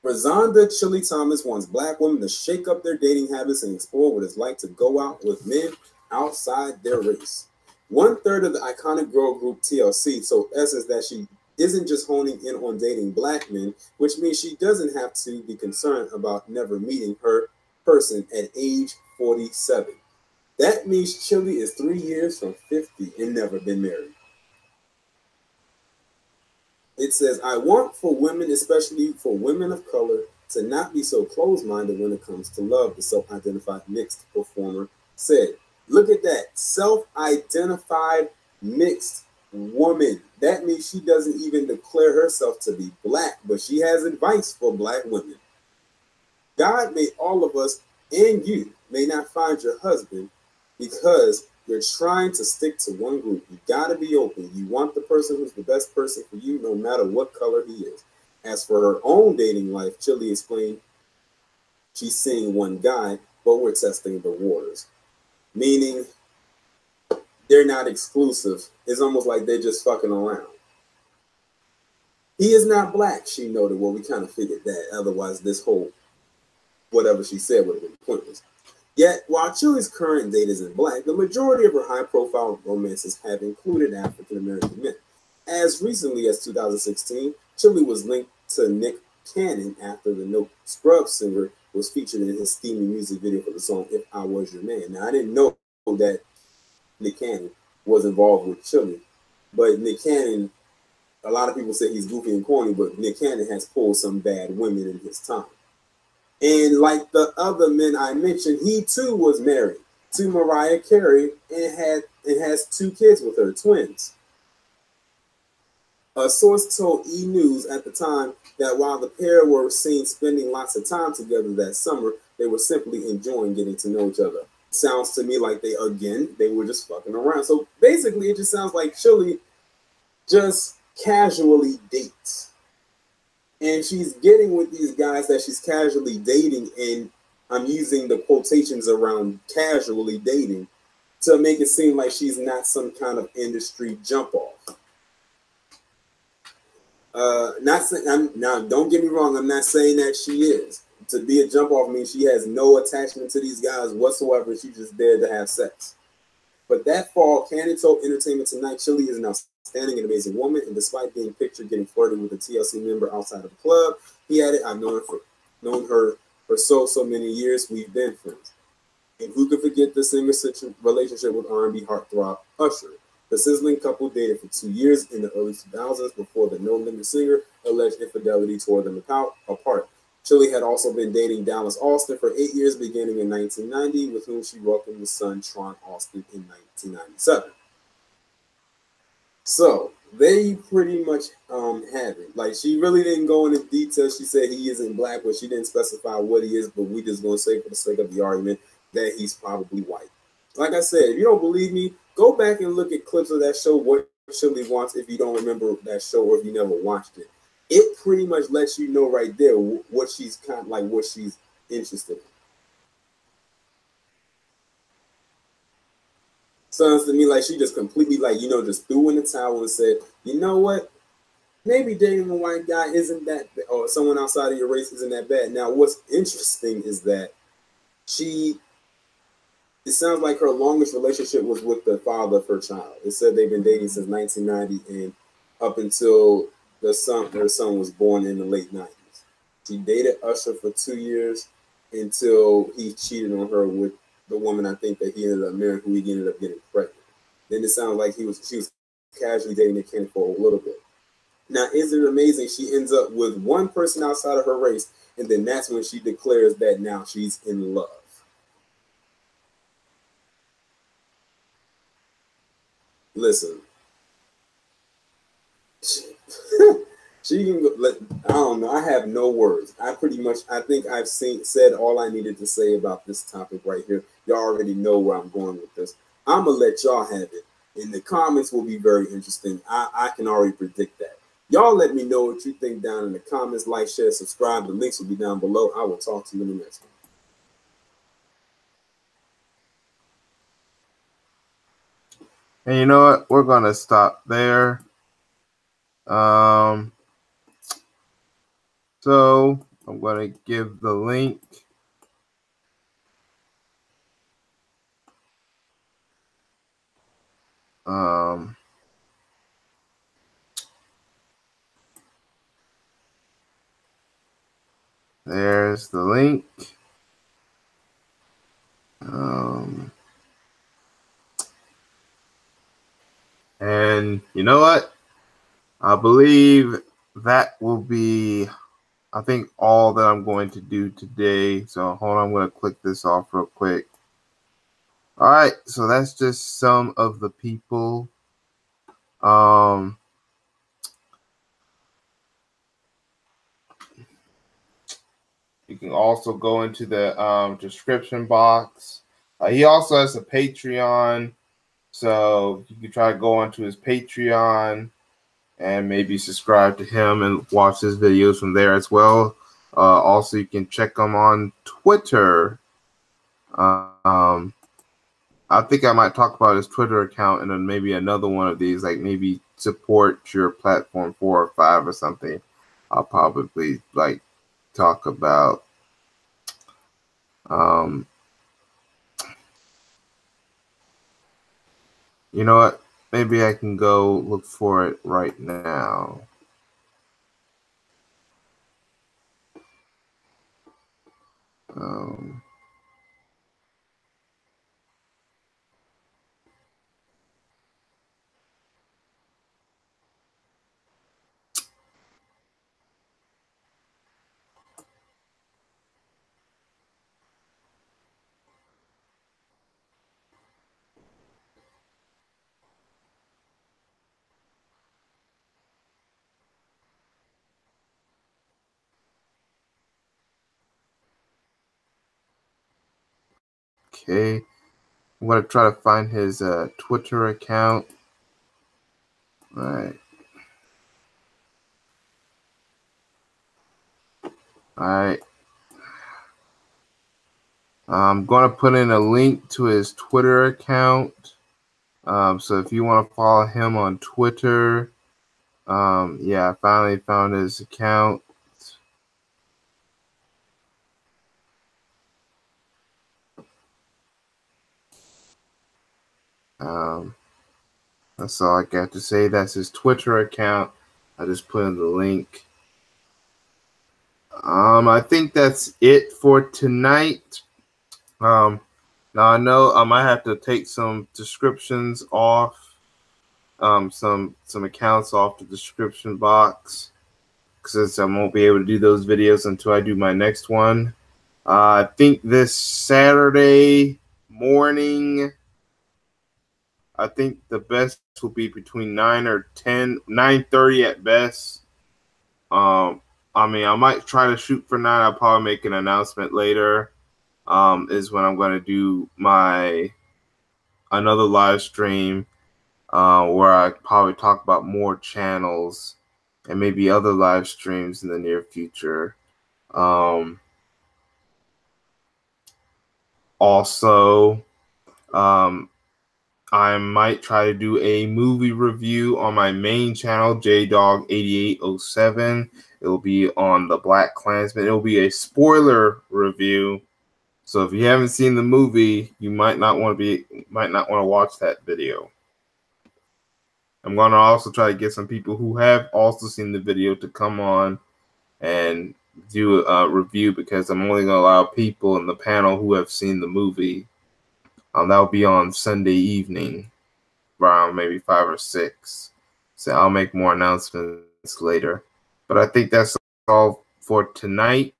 Razonda Chili Thomas wants black women to shake up their dating habits and explore what it's like to go out with men outside their race. 1/3 of the iconic girl group TLC told Essence that she isn't just honing in on dating black men, which means she doesn't have to be concerned about never meeting her person at age 47. That means Chili is 3 years from 50 and never been married. It says, I want for women, especially for women of color, to not be so closed-minded when it comes to love, the self-identified mixed performer said. Look at that. Self-identified mixed woman. That means she doesn't even declare herself to be black, but she has advice for black women. God made all of us, and you may not find your husband because you're trying to stick to one group. You gotta be open. You want the person who's the best person for you, no matter what color he is. As for her own dating life, Chili explained she's seeing one guy, but we're testing the waters. Meaning they're not exclusive. It's almost like they're just fucking around. He is not black, she noted. Well, we kind of figured that. Otherwise, this whole whatever she said would have been pointless. Yet, while Chili's current date isn't black, the majority of her high-profile romances have included African-American men. As recently as 2016, Chili was linked to Nick Cannon after the No Scrubs singer was featured in his steamy music video for the song If I Was Your Man. Now, I didn't know that Nick Cannon was involved with Chili, but Nick Cannon, a lot of people say he's goofy and corny, but Nick Cannon has pulled some bad women in his time. And like the other men I mentioned, he too was married to Mariah Carey and has 2 kids with her, twins. A source told E! News at the time that while the pair were seen spending lots of time together that summer, they were simply enjoying getting to know each other. Sounds to me like they were just fucking around. So basically, it just sounds like Chili just casually dates. And she's getting with these guys that she's casually dating, and I'm using the quotations around casually dating to make it seem like she's not some kind of industry jump off. Not saying, now don't get me wrong, I'm not saying that she is. To be a jump off means she has no attachment to these guys whatsoever. She's just there to have sex. But that fall, Cannon told Entertainment Tonight Chili is an outstanding and amazing woman, and despite being pictured getting flirted with a TLC member outside of the club, he added, I've known her for so many years. We've been friends. And who could forget the singer's relationship with R&B heartthrob Usher? The sizzling couple dated for 2 years in the early 2000s before the No Limit singer alleged infidelity tore them apart. Chili had also been dating Dallas Austin for 8 years, beginning in 1990, with whom she welcomed the son Tron Austin in 1997. So they pretty much have it. Like, she really didn't go into detail. She said he isn't black, but she didn't specify what he is. But we just gonna say, for the sake of the argument, that he's probably white. Like I said, if you don't believe me, go back and look at clips of that show, What Chili Wants, if you don't remember that show or if you never watched it. It pretty much lets you know right there what she's kind of like, what she's interested in. Sounds to me like she just completely, like, just threw in the towel and said, you know what? Maybe dating a white guy isn't that, or someone outside of your race isn't that bad. Now, what's interesting is that it sounds like her longest relationship was with the father of her child. It said they've been dating since 1990 and up until their son was born in the late 90s. She dated Usher for 2 years until he cheated on her with the woman I think that he ended up marrying, who he ended up getting pregnant. Then it sounds like she was casually dating Nick Cannon for a little bit. Now, isn't it amazing? She ends up with one person outside of her race, and then that's when she declares that now she's in love. Listen. She can I don't know. I have no words. I think I've said all I needed to say about this topic right here. Y'all already know where I'm going with this. I'm going to let y'all have it. And the comments will be very interesting. I can already predict that. Y'all let me know what you think down in the comments. Like, share, subscribe. The links will be down below. I will talk to you in the next one. And you know what? We're going to stop there. So I'm going to give the link. There's the link. And you know what? I believe that will be, I think, all that I'm going to do today. So hold on, I'm going to click this off real quick. All right, so that's just some of the people. You can also go into the description box. He also has a Patreon, so you can try to go onto his Patreon and maybe subscribe to him and watch his videos from there as well. Also, you can check him on Twitter. I think I might talk about his Twitter account and then maybe another one of these, like maybe support your platform 4 or 5 or something. I'll probably like talk about. You know what? Maybe I can go look for it right now. Okay, I'm gonna try to find his Twitter account. All right. All right. I'm gonna put in a link to his Twitter account. So if you want to follow him on Twitter, yeah, I finally found his account. That's all I got to say. That's his Twitter account. I just put in the link. I think that's it for tonight. Now I know I might have to take some descriptions off, some accounts off the description box, since I won't be able to do those videos until I do my next one. I think this Saturday morning, I think the best will be between 9 or 10, 9:30 at best. I mean, I might try to shoot for 9. I'll probably make an announcement later. Is when I'm going to do my another live stream where I probably talk about more channels and maybe other live streams in the near future. Also, I might try to do a movie review on my main channel, JDog8807. It will be on the Black Klansman. It will be a spoiler review. So if you haven't seen the movie, you might not want to watch that video. I'm going to also try to get some people who have also seen the video to come on and do a review, because I'm only going to allow people in the panel who have seen the movie. That will be on Sunday evening, around maybe 5 or 6. So I'll make more announcements later. But I think that's all for tonight.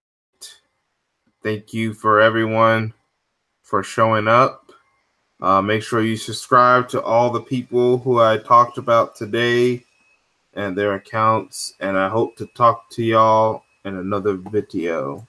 Thank you for everyone for showing up. Make sure you subscribe to all the people who I talked about today and their accounts. And I hope to talk to y'all in another video.